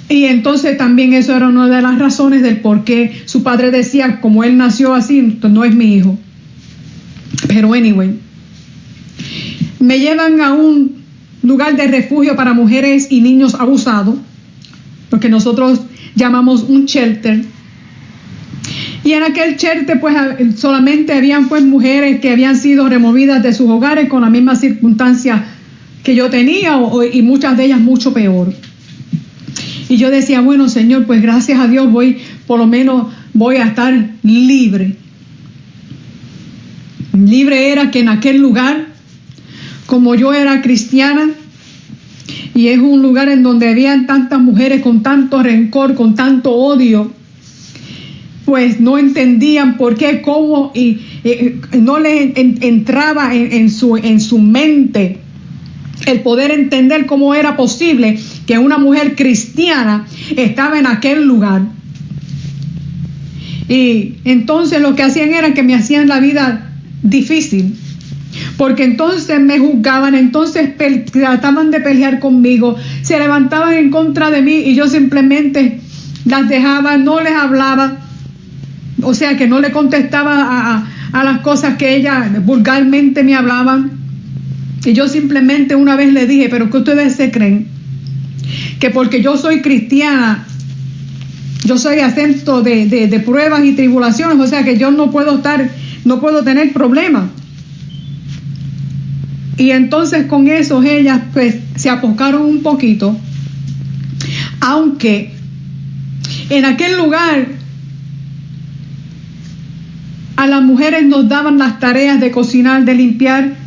Y entonces también eso era una de las razones del por qué su padre decía, como él nació así, no es mi hijo. Pero anyway, me llevan a un lugar de refugio para mujeres y niños abusados, lo que nosotros llamamos un shelter. Y en aquel shelter pues solamente habían pues mujeres que habían sido removidas de sus hogares con la misma circunstancia que yo tenía, y muchas de ellas mucho peor. Y yo decía, bueno, Señor, pues gracias a Dios por lo menos voy a estar libre. Libre era que en aquel lugar, como yo era cristiana, y es un lugar en donde habían tantas mujeres con tanto rencor, con tanto odio, pues no entendían por qué, cómo, y no les entraba en su mente el poder entender cómo era posible que una mujer cristiana estaba en aquel lugar. Y entonces lo que hacían era que me hacían la vida difícil, porque entonces me juzgaban, entonces trataban de pelear conmigo, se levantaban en contra de mí y yo simplemente las dejaba, no les hablaba, o sea que no le contestaba a las cosas que ellas vulgarmente me hablaban. Y yo simplemente una vez le dije, pero ¿qué ustedes se creen? Que porque yo soy cristiana, yo soy exento de pruebas y tribulaciones, o sea que yo no puedo tener problemas. Y entonces con eso ellas pues se apocaron un poquito, aunque en aquel lugar a las mujeres nos daban las tareas de cocinar, de limpiar,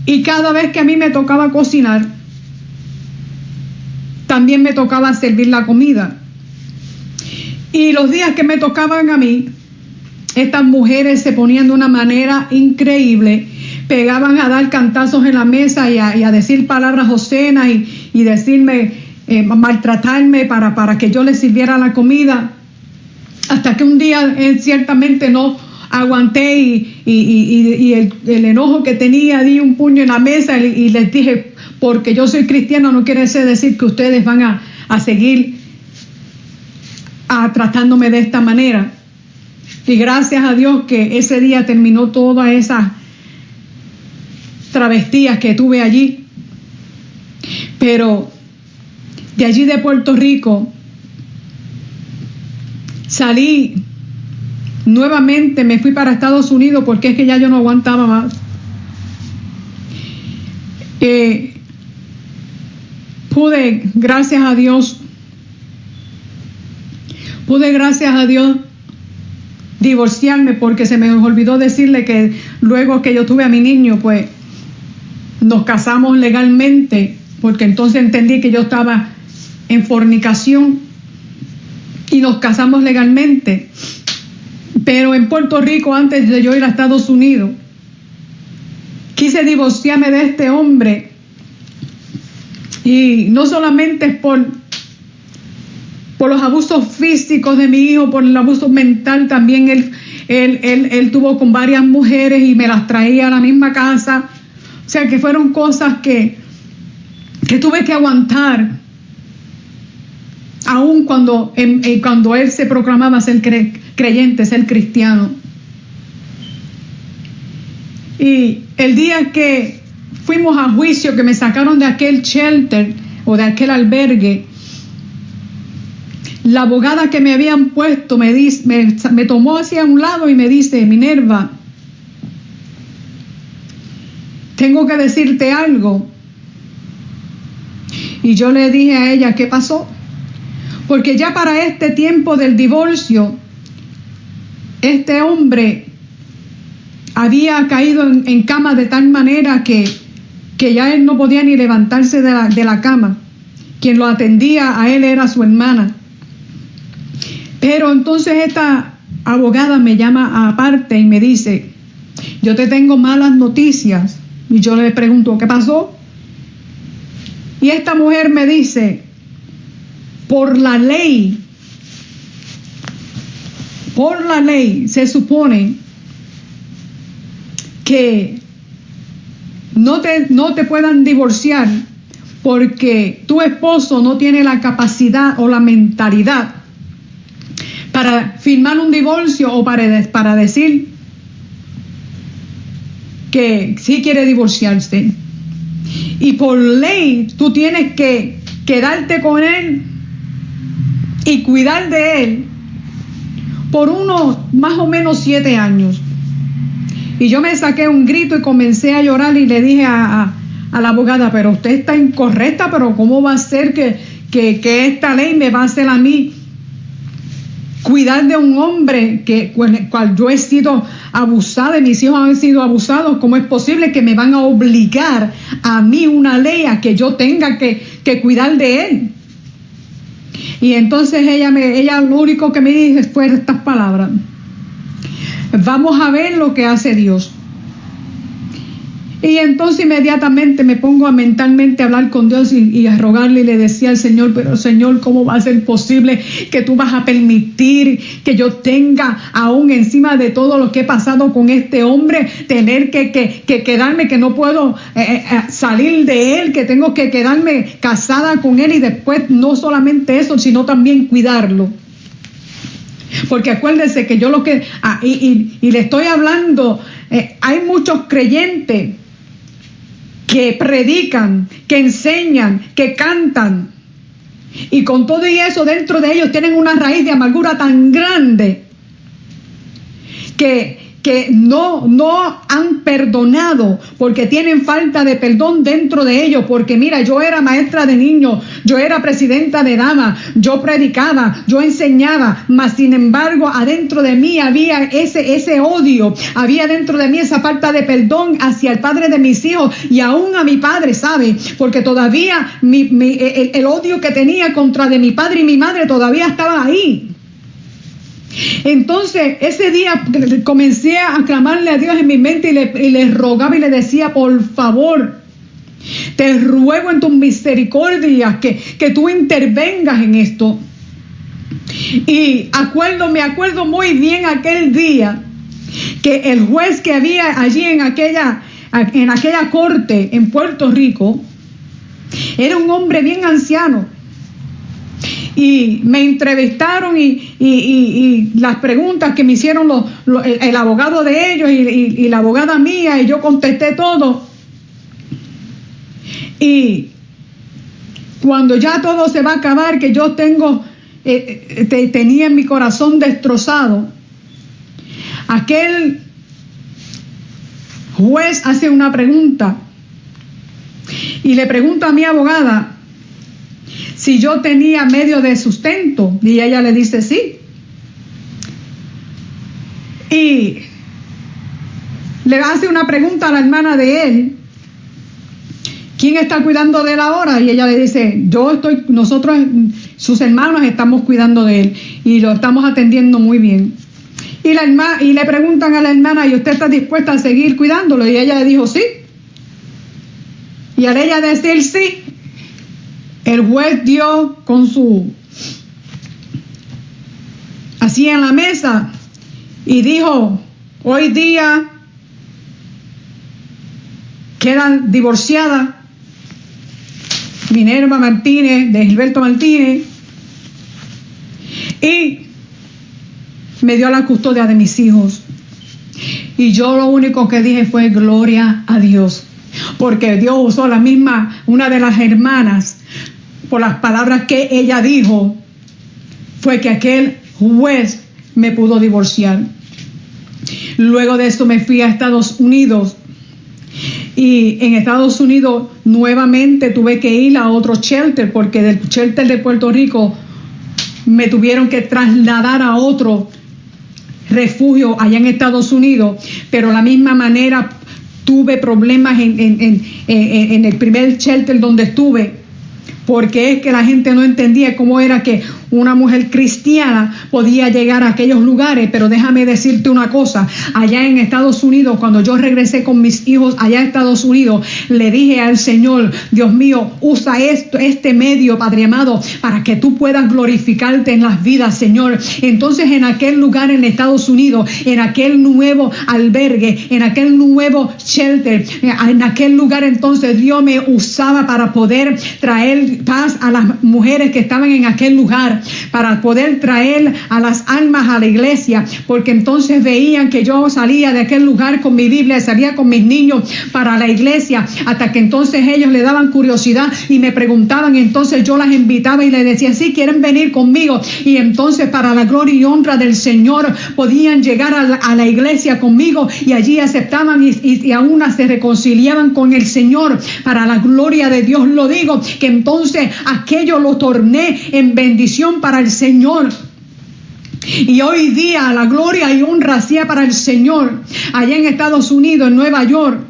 y cada vez que a mí me tocaba cocinar, también me tocaba servir la comida. Y los días que me tocaban a mí, estas mujeres se ponían de una manera increíble, pegaban a dar cantazos en la mesa y a decir palabras obscenas y decirme, maltratarme para que yo les sirviera la comida, hasta que un día ciertamente no aguanté y el enojo que tenía, di un puño en la mesa y les dije, porque yo soy cristiano no quiere decir que ustedes van a seguir tratándome de esta manera. Y gracias a Dios que ese día terminó todas esas travestías que tuve allí. Pero de allí de Puerto Rico salí nuevamente, me fui para Estados Unidos porque es que ya yo no aguantaba más. Pude, gracias a Dios, divorciarme, porque se me olvidó decirle que luego que yo tuve a mi niño, pues nos casamos legalmente, porque entonces entendí que yo estaba en fornicación y nos casamos legalmente. Pero en Puerto Rico, antes de yo ir a Estados Unidos, quise divorciarme de este hombre, y no solamente por los abusos físicos de mi hijo, por el abuso mental, también él tuvo con varias mujeres y me las traía a la misma casa. O sea que fueron cosas que tuve que aguantar aun cuando él se proclamaba ser creyente, ser cristiano. Y el día que fuimos a juicio, que me sacaron de aquel shelter o de aquel albergue, la abogada que me habían puesto me tomó hacia un lado y me dice: Minerva, tengo que decirte algo. Y yo le dije a ella: ¿qué pasó? Porque ya para este tiempo del divorcio, este hombre había caído en cama de tal manera que ya él no podía ni levantarse de la cama. Quien lo atendía a él era su hermana. Pero entonces esta abogada me llama aparte y me dice: yo te tengo malas noticias. Y yo le pregunto: ¿qué pasó? Y esta mujer me dice: por la ley se supone que no te puedan divorciar porque tu esposo no tiene la capacidad o la mentalidad para firmar un divorcio o para decir que sí quiere divorciarse. Y por ley tú tienes que quedarte con él y cuidar de él por unos más o menos 7 años. Y yo me saqué un grito y comencé a llorar y le dije a la abogada: pero usted está incorrecta, pero ¿cómo va a ser que esta ley me va a hacer a mí cuidar de un hombre con el cual yo he sido abusada y mis hijos han sido abusados? ¿Cómo es posible que me van a obligar a mí una ley a que yo tenga que cuidar de él? Y entonces ella lo único que me dijo fue estas palabras: vamos a ver lo que hace Dios. Y entonces inmediatamente me pongo mentalmente a hablar con Dios y a rogarle, y le decía al Señor: pero Señor, ¿cómo va a ser posible que tú vas a permitir que yo tenga, aún encima de todo lo que he pasado con este hombre, tener que quedarme, que no puedo salir de él, que tengo que quedarme casada con él y después no solamente eso, sino también cuidarlo? Porque acuérdese que yo y le estoy hablando, hay muchos creyentes que predican, que enseñan, que cantan, y con todo y eso dentro de ellos tienen una raíz de amargura tan grande que no han perdonado, porque tienen falta de perdón dentro de ellos. Porque mira, yo era maestra de niños, yo era presidenta de damas, yo predicaba, yo enseñaba, mas sin embargo adentro de mí había ese odio, había dentro de mí esa falta de perdón hacia el padre de mis hijos y aún a mi padre, ¿sabe? Porque todavía el odio que tenía contra de mi padre y mi madre todavía estaba ahí. Entonces ese día comencé a clamarle a Dios en mi mente y le rogaba y le decía: por favor, te ruego en tu misericordia que tú intervengas en esto. Y me acuerdo muy bien aquel día que el juez que había allí en aquella corte en Puerto Rico era un hombre bien anciano. Y me entrevistaron y las preguntas que me hicieron el abogado de ellos y la abogada mía, y yo contesté todo. Y cuando ya todo se va a acabar, que yo tenía en mi corazón destrozado, aquel juez hace una pregunta y le pregunta a mi abogada si yo tenía medio de sustento, y ella le dice sí. Y le hace una pregunta a la hermana de él: ¿quién está cuidando de él ahora? Y ella le dice: nosotros, sus hermanos, estamos cuidando de él y lo estamos atendiendo muy bien. Y le preguntan a la hermana: ¿y usted está dispuesta a seguir cuidándolo? Y ella le dijo sí. Y al ella decir sí, el juez dio con así en la mesa y dijo: hoy día quedan divorciadas Minerva Martínez de Gilberto Martínez y me dio la custodia de mis hijos. Y yo lo único que dije fue gloria a Dios, porque Dios usó una de las hermanas, por las palabras que ella dijo, fue que aquel juez me pudo divorciar. Luego de eso me fui a Estados Unidos, y en Estados Unidos nuevamente tuve que ir a otro shelter, porque del shelter de Puerto Rico me tuvieron que trasladar a otro refugio allá en Estados Unidos, pero de la misma manera tuve problemas en el primer shelter donde estuve, porque es que la gente no entendía cómo era que una mujer cristiana podía llegar a aquellos lugares. Pero déjame decirte una cosa, allá en Estados Unidos, cuando yo regresé con mis hijos allá a Estados Unidos, le dije al Señor, Dios mío, usa este medio, Padre amado, para que tú puedas glorificarte en las vidas, Señor. Entonces en aquel lugar en Estados Unidos, en aquel nuevo albergue, en aquel nuevo shelter, en aquel lugar, entonces Dios me usaba para poder traer paz a las mujeres que estaban en aquel lugar, para poder traer a las almas a la iglesia, porque entonces veían que yo salía de aquel lugar con mi Biblia, salía con mis niños para la iglesia, hasta que entonces ellos le daban curiosidad y me preguntaban. Entonces yo las invitaba y les decía, sí, quieren venir conmigo, y entonces para la gloria y honra del Señor podían llegar a la iglesia conmigo, y allí aceptaban y aún se reconciliaban con el Señor. Para la gloria de Dios lo digo, que entonces aquello lo torné en bendición para el Señor. Y hoy día la gloria y honra sea para el Señor. Allá en Estados Unidos, en Nueva York,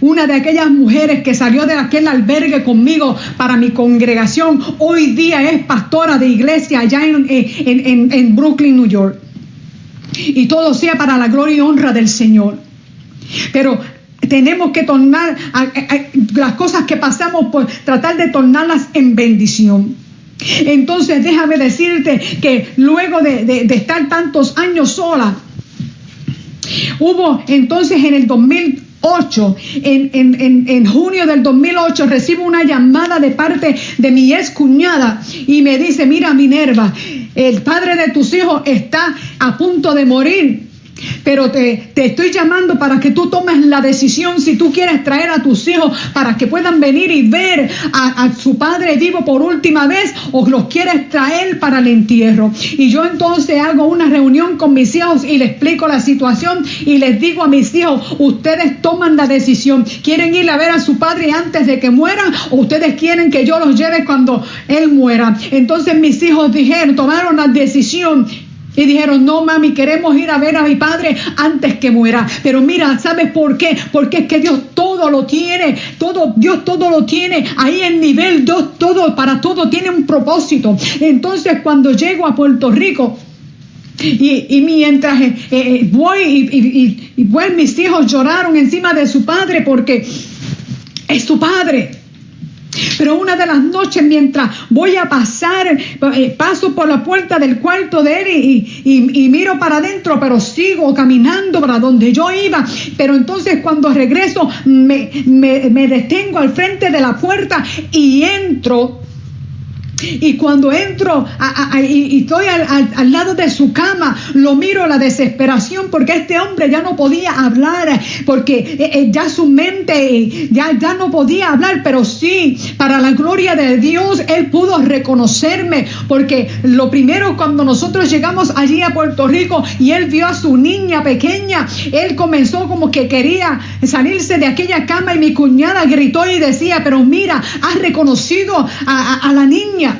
una de aquellas mujeres que salió de aquel albergue conmigo para mi congregación, hoy día es pastora de iglesia allá en Brooklyn, New York. Y todo sea para la gloria y honra del Señor. Pero tenemos que tornar las cosas que pasamos, por tratar de tornarlas en bendición. Entonces déjame decirte que luego de estar tantos años sola, hubo entonces en el 2008, en junio del 2008, recibo una llamada de parte de mi ex cuñada y me dice, mira Minerva, el padre de tus hijos está a punto de morir, pero te estoy llamando para que tú tomes la decisión si tú quieres traer a tus hijos para que puedan venir y ver a su padre vivo por última vez, o los quieres traer para el entierro. Y yo entonces hago una reunión con mis hijos y les explico la situación y les digo a mis hijos, ustedes toman la decisión, ¿quieren ir a ver a su padre antes de que muera, o ustedes quieren que yo los lleve cuando él muera? Entonces mis hijos tomaron la decisión y dijeron, no mami, queremos ir a ver a mi padre antes que muera. Pero mira, ¿sabes por qué? Porque es que Dios todo lo tiene, Dios todo lo tiene ahí en nivel, Dios todo, para todo tiene un propósito. Entonces cuando llego a Puerto Rico, y mientras voy y pues mis hijos lloraron encima de su padre, porque es su padre. Pero una de las noches, mientras voy a pasar, paso por la puerta del cuarto de él y miro para adentro, pero sigo caminando para donde yo iba. Pero entonces cuando regreso me detengo al frente de la puerta y entro. Y cuando entro y estoy al lado de su cama, lo miro, la desesperación, porque este hombre ya no podía hablar, porque ya su mente ya no podía hablar, pero sí, para la gloria de Dios, él pudo reconocerme, porque lo primero, cuando nosotros llegamos allí a Puerto Rico y él vio a su niña pequeña, él comenzó como que quería salirse de aquella cama, y mi cuñada gritó y decía, pero mira, has reconocido a la niña.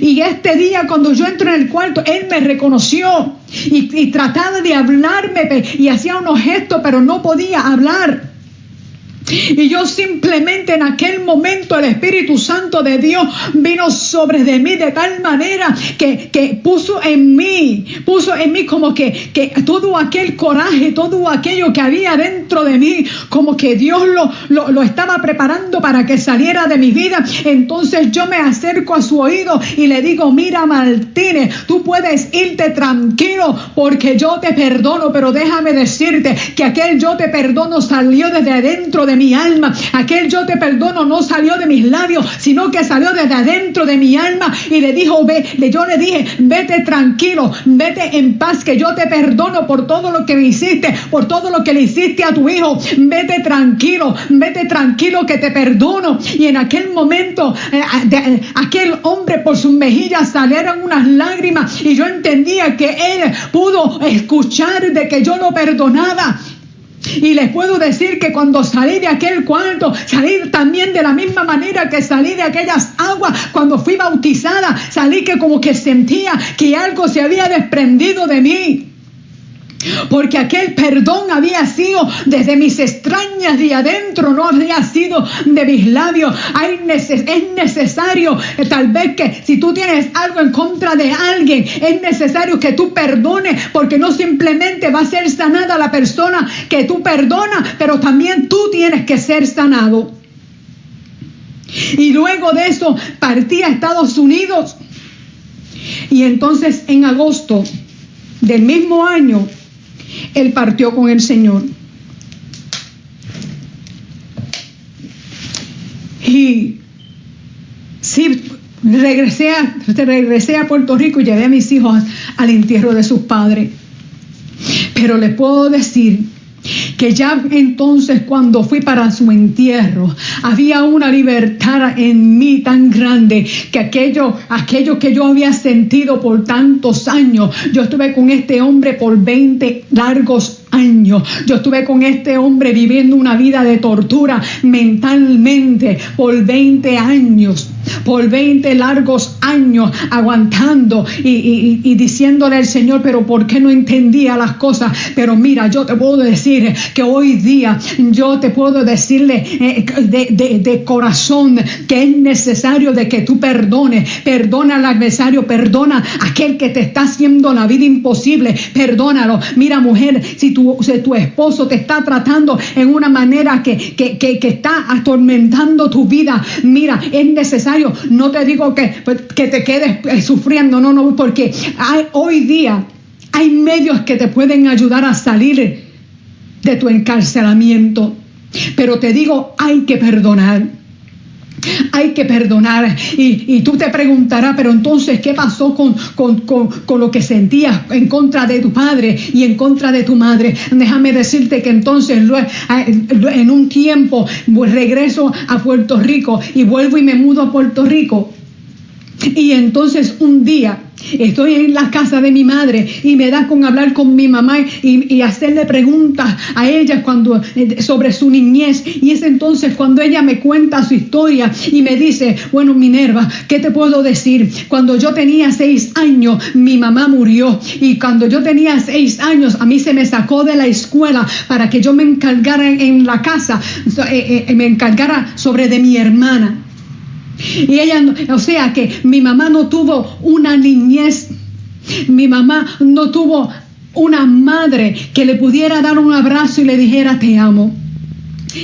Y este día, cuando yo entro en el cuarto, él me reconoció y trataba de hablarme y hacía unos gestos, pero no podía hablar. Y yo simplemente en aquel momento el Espíritu Santo de Dios vino sobre de mí de tal manera que puso en mí como que todo aquel coraje, todo aquello que había dentro de mí, como que Dios lo estaba preparando para que saliera de mi vida. Entonces yo me acerco a su oído y le digo, mira Martínez, tú puedes irte tranquilo porque yo te perdono, pero déjame decirte que aquel yo te perdono salió desde adentro de de mi alma. Aquel yo te perdono no salió de mis labios, sino que salió desde adentro de mi alma, y le dijo, yo le dije, vete tranquilo, vete en paz, que yo te perdono por todo lo que me hiciste, por todo lo que le hiciste a tu hijo. Vete tranquilo que te perdono. Y en aquel momento aquel hombre, por sus mejillas salieron unas lágrimas, y yo entendía que él pudo escuchar de que yo lo perdonaba. Y les puedo decir que cuando salí de aquel cuarto, salí también de la misma manera que salí de aquellas aguas cuando fui bautizada. Salí que como que sentía que algo se había desprendido de mí, porque aquel perdón había sido desde mis extrañas de adentro, no había sido de mis labios. Es necesario, tal vez que si tú tienes algo en contra de alguien, es necesario que tú perdones, porque no simplemente va a ser sanada la persona que tú perdonas, pero también tú tienes que ser sanado. Y luego de eso partí a Estados Unidos, y entonces en agosto del mismo año él partió con el Señor. Y sí, regresé a Puerto Rico y llevé a mis hijos al entierro de sus padres. Pero les puedo decir que ya entonces, cuando fui para su entierro, había una libertad en mí tan grande que aquello que yo había sentido por tantos años. Yo estuve con este hombre por 20 largos años. Yo estuve con este hombre viviendo una vida de tortura mentalmente por 20 años. Por 20 largos años aguantando y diciéndole al Señor, pero ¿por qué no entendía las cosas? Pero mira, yo te puedo decir que hoy día yo te puedo decirle de corazón que es necesario de que tú perdones. Perdona al adversario, perdona a aquel que te está haciendo la vida imposible, perdónalo. Mira, mujer, si tu esposo te está tratando en una manera que está atormentando tu vida, mira, es necesario. No te digo que te quedes sufriendo, no, porque hoy día hay medios que te pueden ayudar a salir de tu encarcelamiento, pero te digo, hay que perdonar. Hay que perdonar. Y tú te preguntarás, pero entonces, ¿qué pasó con lo que sentías en contra de tu padre y en contra de tu madre? Déjame decirte que entonces en un tiempo regreso a Puerto Rico y vuelvo y me mudo a Puerto Rico. Y entonces un día estoy en la casa de mi madre y me da con hablar con mi mamá y hacerle preguntas a ella sobre su niñez. Y es entonces cuando ella me cuenta su historia y me dice, bueno, Minerva, ¿qué te puedo decir? Cuando yo tenía 6 años, mi mamá murió. Y cuando yo tenía 6 años, a mí se me sacó de la escuela para que yo me encargara en la casa, me encargara sobre de mi hermana. Y ella, o sea que mi mamá no tuvo una niñez, mi mamá no tuvo una madre que le pudiera dar un abrazo y le dijera te amo.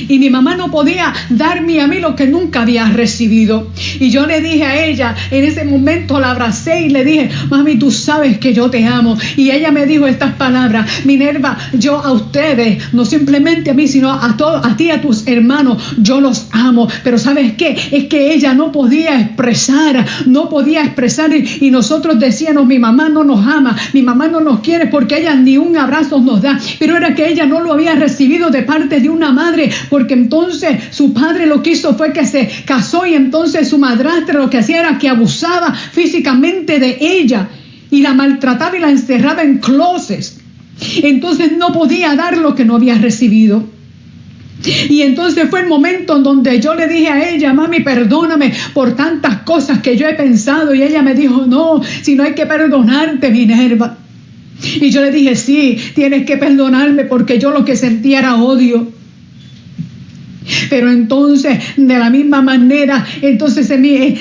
Y mi mamá no podía darme a mí lo que nunca había recibido. Y yo le dije a ella, en ese momento la abracé y le dije, mami, tú sabes que yo te amo. Y ella me dijo estas palabras, Minerva, yo a ustedes, no simplemente a mí, sino a todos, a ti y a tus hermanos, yo los amo. Pero ¿sabes qué? Es que ella no podía expresar y nosotros decíamos, mi mamá no nos ama, mi mamá no nos quiere porque ella ni un abrazo nos da. Pero era que ella no lo había recibido de parte de una madre, porque entonces su padre lo que hizo fue que se casó y entonces su madrastra lo que hacía era que abusaba físicamente de ella y la maltrataba y la encerraba en closets. Entonces no podía dar lo que no había recibido. Y entonces fue el momento en donde yo le dije a ella, mami, perdóname por tantas cosas que yo he pensado. Y ella me dijo, no, si no hay que perdonarte, Minerva. Y yo le dije, sí, tienes que perdonarme porque yo lo que sentía era odio. Pero entonces, de la misma manera, entonces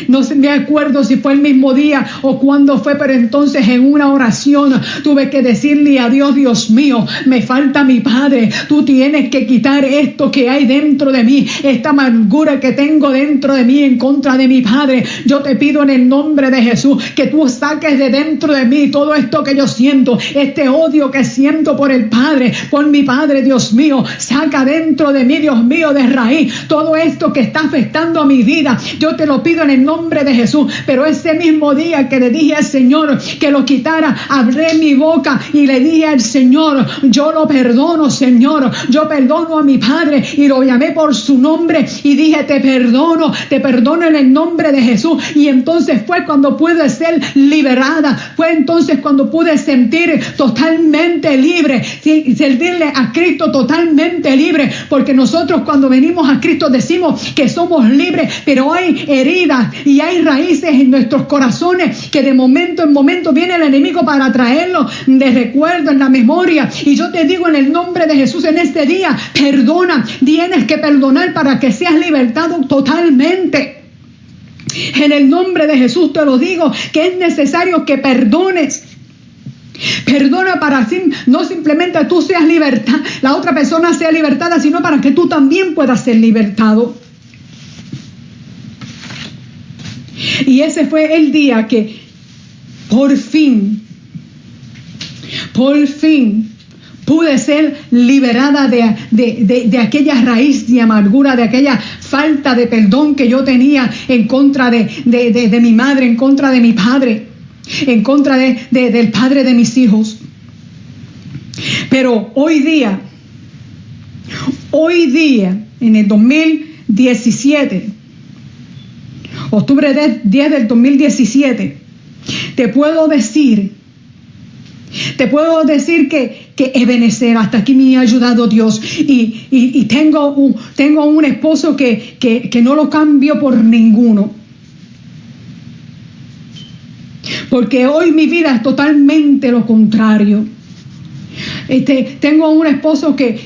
no me acuerdo si fue el mismo día o cuándo fue, pero entonces en una oración tuve que decirle a Dios, Dios mío, me falta mi padre, tú tienes que quitar esto que hay dentro de mí, esta amargura que tengo dentro de mí en contra de mi padre. Yo te pido en el nombre de Jesús que tú saques de dentro de mí todo esto que yo siento, este odio que siento por el padre, por mi padre, Dios mío, saca dentro de mí, Dios mío, derrama ahí. Todo esto que está afectando a mi vida, yo te lo pido en el nombre de Jesús. Pero ese mismo día que le dije al Señor que lo quitara, abrí mi boca y le dije al Señor, yo lo perdono, Señor, yo perdono a mi padre, y lo llamé por su nombre y dije, te perdono en el nombre de Jesús. Y entonces fue cuando pude ser liberada, fue entonces cuando pude sentir totalmente libre, servirle a Cristo totalmente libre, porque nosotros cuando venimos a Cristo decimos que somos libres, pero hay heridas y hay raíces en nuestros corazones que de momento en momento viene el enemigo para traerlo de recuerdo en la memoria. Y yo te digo en el nombre de Jesús en este día, perdona, tienes que perdonar para que seas libertado totalmente. En el nombre de Jesús te lo digo, que es necesario que perdones. Perdona para no simplemente tú seas libertad, la otra persona sea libertada, sino para que tú también puedas ser libertado. Y ese fue el día que por fin pude ser liberada de aquella raíz de amargura, de aquella falta de perdón que yo tenía en contra de mi madre, en contra de mi padre, en contra del padre de mis hijos. Pero hoy día, en el 2017, octubre 10 del 2017, te puedo decir que Ebenezer, hasta aquí me ha ayudado Dios, y tengo un esposo que no lo cambio por ninguno, porque hoy mi vida es totalmente lo contrario. Tengo un esposo que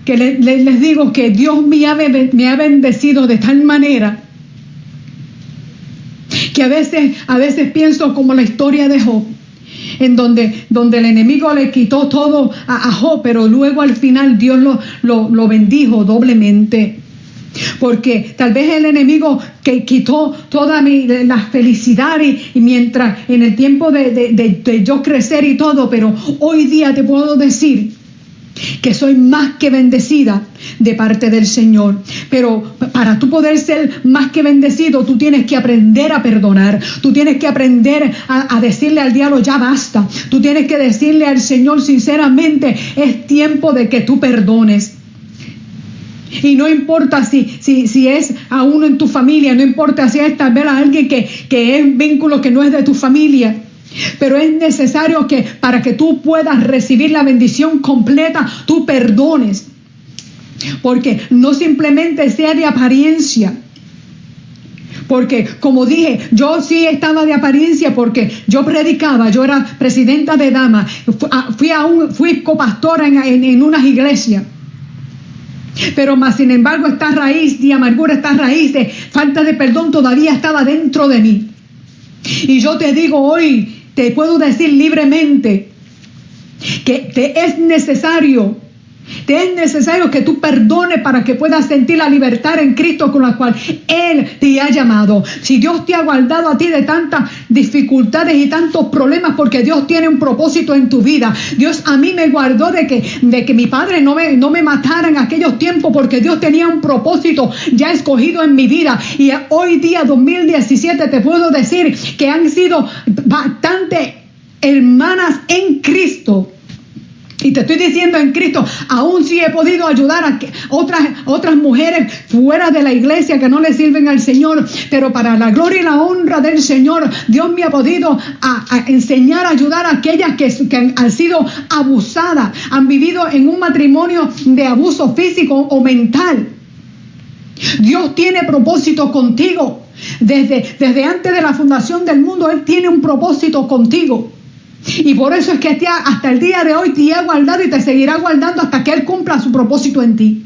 les digo que Dios me ha bendecido de tal manera que a veces pienso como la historia de Job, en donde el enemigo le quitó todo a Job, pero luego al final Dios lo bendijo doblemente. Porque tal vez el enemigo que quitó toda la felicidad y mientras en el tiempo de yo crecer y todo, pero hoy día te puedo decir que soy más que bendecida de parte del Señor. Pero para tú poder ser más que bendecido, tú tienes que aprender a perdonar. Tú tienes que aprender a decirle al diablo, ya basta. Tú tienes que decirle al Señor sinceramente, es tiempo de que tú perdones. Y no importa si es a uno en tu familia, no importa si es tal vez a alguien que es vínculo que no es de tu familia, pero es necesario que para que tú puedas recibir la bendición completa, tú perdones. Porque no simplemente sea de apariencia. Porque como dije, yo sí estaba de apariencia porque yo predicaba, yo era presidenta de damas, fui copastora en unas iglesias. Pero más sin embargo esta raíz de amargura, esta raíz de falta de perdón todavía estaba dentro de mí. Y yo te digo hoy, te puedo decir libremente que te es necesario que tú perdones para que puedas sentir la libertad en Cristo con la cual Él te ha llamado. Si Dios te ha guardado a ti de tantas dificultades y tantos problemas, porque Dios tiene un propósito en tu vida. Dios a mí me guardó de que mi padre no me matara en aquellos tiempos, porque Dios tenía un propósito ya escogido en mi vida. Y hoy día 2017 te puedo decir que han sido bastantes hermanas en Cristo. Y te estoy diciendo en Cristo, aún sí he podido ayudar a otras mujeres fuera de la iglesia que no le sirven al Señor, pero para la gloria y la honra del Señor, Dios me ha podido a enseñar a ayudar a aquellas que han sido abusadas, han vivido en un matrimonio de abuso físico o mental. Dios tiene propósito contigo. Desde antes de la fundación del mundo, Él tiene un propósito contigo. Y por eso es que hasta el día de hoy te ha guardado y te seguirá guardando hasta que Él cumpla su propósito en ti.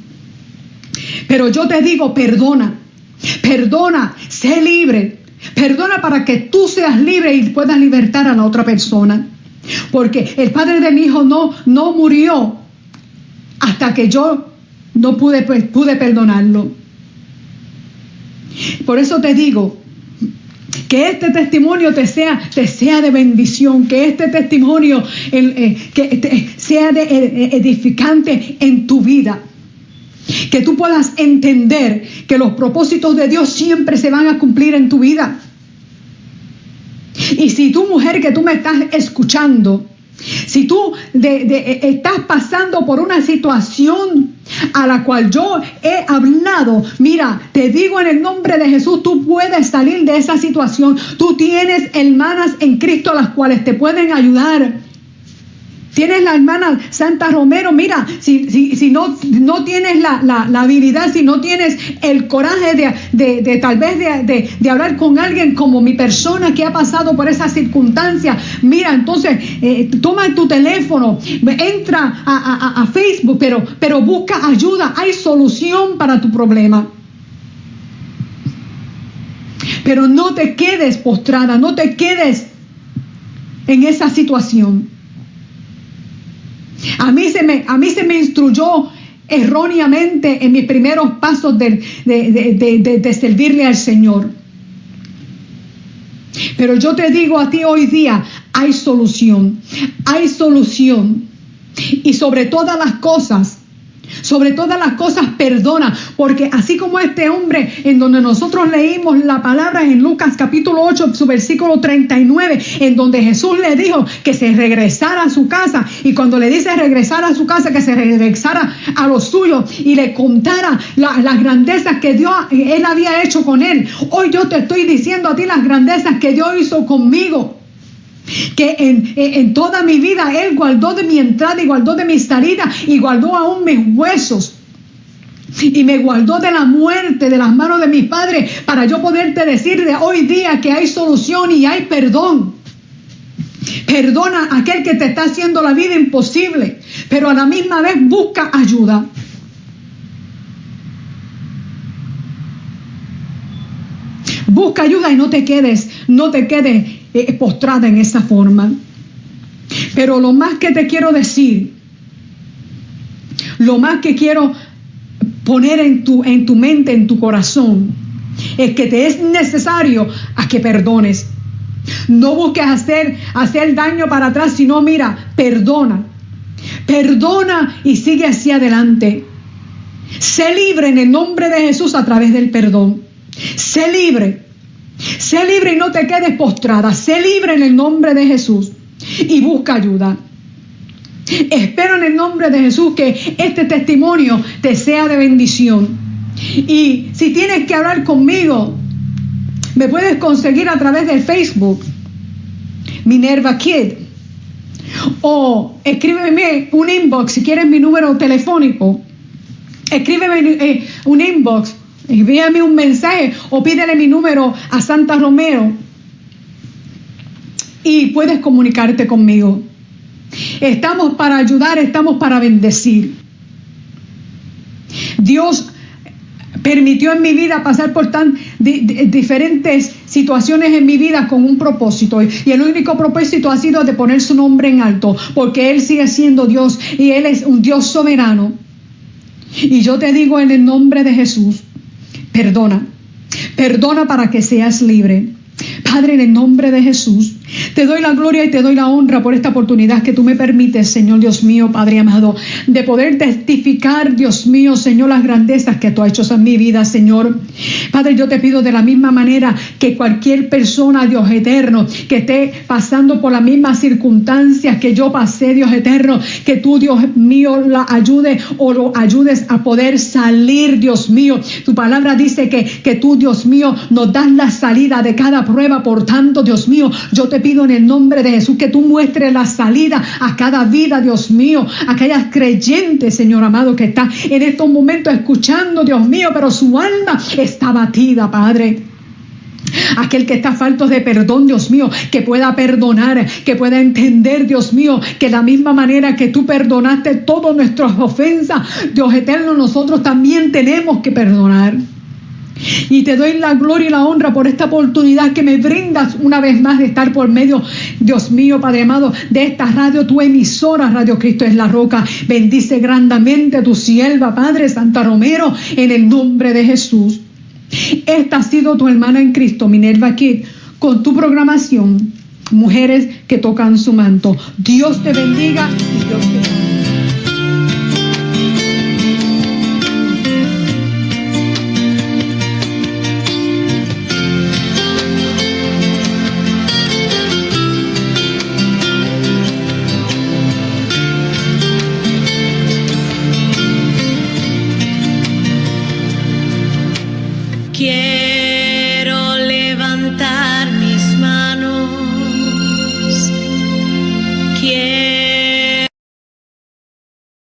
Pero yo te digo, perdona, sé libre, perdona para que tú seas libre y puedas libertar a la otra persona. Porque el padre de mi hijo no murió hasta que yo no pude perdonarlo. Por eso te digo, que este testimonio te sea de bendición, que este testimonio sea edificante en tu vida. Que tú puedas entender que los propósitos de Dios siempre se van a cumplir en tu vida. Y si tú, mujer, que tú me estás escuchando, si tú estás pasando por una situación a la cual yo he hablado, mira, te digo en el nombre de Jesús, tú puedes salir de esa situación. Tú tienes hermanas en Cristo las cuales te pueden ayudar. Tienes la hermana Santa Romero, mira, si no tienes la habilidad, si no tienes el coraje de tal vez de hablar con alguien como mi persona que ha pasado por esa circunstancia, mira, entonces toma tu teléfono, entra a Facebook, pero busca ayuda, hay solución para tu problema. Pero no te quedes postrada, no te quedes en esa situación. A mí se me instruyó erróneamente en mis primeros pasos de servirle al Señor. Pero yo te digo a ti hoy día, hay solución. Y sobre todas las cosas, perdona, porque así como este hombre en donde nosotros leímos la palabra en Lucas capítulo 8, su versículo 39, en donde Jesús le dijo que se regresara a su casa, y cuando le dice regresar a su casa, que se regresara a los suyos y le contara las grandezas que Él había hecho con él. Hoy yo te estoy diciendo a ti las grandezas que Dios hizo conmigo. Que en toda mi vida Él guardó de mi entrada y guardó de mi salida y guardó aún mis huesos y me guardó de la muerte de las manos de mis padres, para yo poderte decir de hoy día que hay solución y hay perdón. Perdona a aquel que te está haciendo la vida imposible, pero a la misma vez busca ayuda. Busca ayuda y no te quedes postrada en esa forma. Pero lo más que te quiero decir, lo más que quiero poner en tu mente, en tu corazón, es que te es necesario a que perdones. No busques hacer daño para atrás, sino mira, perdona y sigue hacia adelante. Sé libre en el nombre de Jesús a través del perdón. Sé libre y no te quedes postrada. Sé libre en el nombre de Jesús y busca ayuda. Espero en el nombre de Jesús que este testimonio te sea de bendición. Y si tienes que hablar conmigo, me puedes conseguir a través del Facebook, Minerva Kid, o escríbeme un inbox si quieres mi número telefónico. Escríbeme un inbox, envíame un mensaje o pídele mi número a Santa Romero y puedes comunicarte conmigo. Estamos para ayudar, estamos para bendecir. Dios permitió en mi vida pasar por diferentes situaciones en mi vida con un propósito, y el único propósito ha sido de poner su nombre en alto, porque Él sigue siendo Dios y Él es un Dios soberano. Y yo te digo en el nombre de Jesús, perdona para que seas libre. Padre, en el nombre de Jesús, te doy la gloria y te doy la honra por esta oportunidad que tú me permites, Señor Dios mío, Padre amado, de poder testificar, Dios mío, Señor, las grandezas que tú has hecho en mi vida, Señor. Padre, yo te pido de la misma manera que cualquier persona, Dios eterno, que esté pasando por las mismas circunstancias que yo pasé, Dios eterno, que tú, Dios mío, la ayude o lo ayudes a poder salir, Dios mío. Tu palabra dice que tú, Dios mío, nos das la salida de cada prueba. Por tanto, Dios mío, yo te pido en el nombre de Jesús que tú muestres la salida a cada vida, Dios mío, a aquellas creyentes, Señor amado, que está en estos momentos escuchando, Dios mío, pero su alma está batida, Padre. Aquel que está falto de perdón, Dios mío, que pueda perdonar, que pueda entender, Dios mío, que la misma manera que tú perdonaste todas nuestras ofensas, Dios eterno, nosotros también tenemos que perdonar. Y te doy la gloria y la honra por esta oportunidad que me brindas una vez más de estar por medio, Dios mío, Padre amado, de esta radio, tu emisora, Radio Cristo es la Roca. Bendice grandemente a tu sierva, Padre Santa Romero, en el nombre de Jesús. Esta ha sido tu hermana en Cristo, Minerva Kid, con tu programación, Mujeres que Tocan su Manto. Dios te bendiga y Dios te bendiga. quiero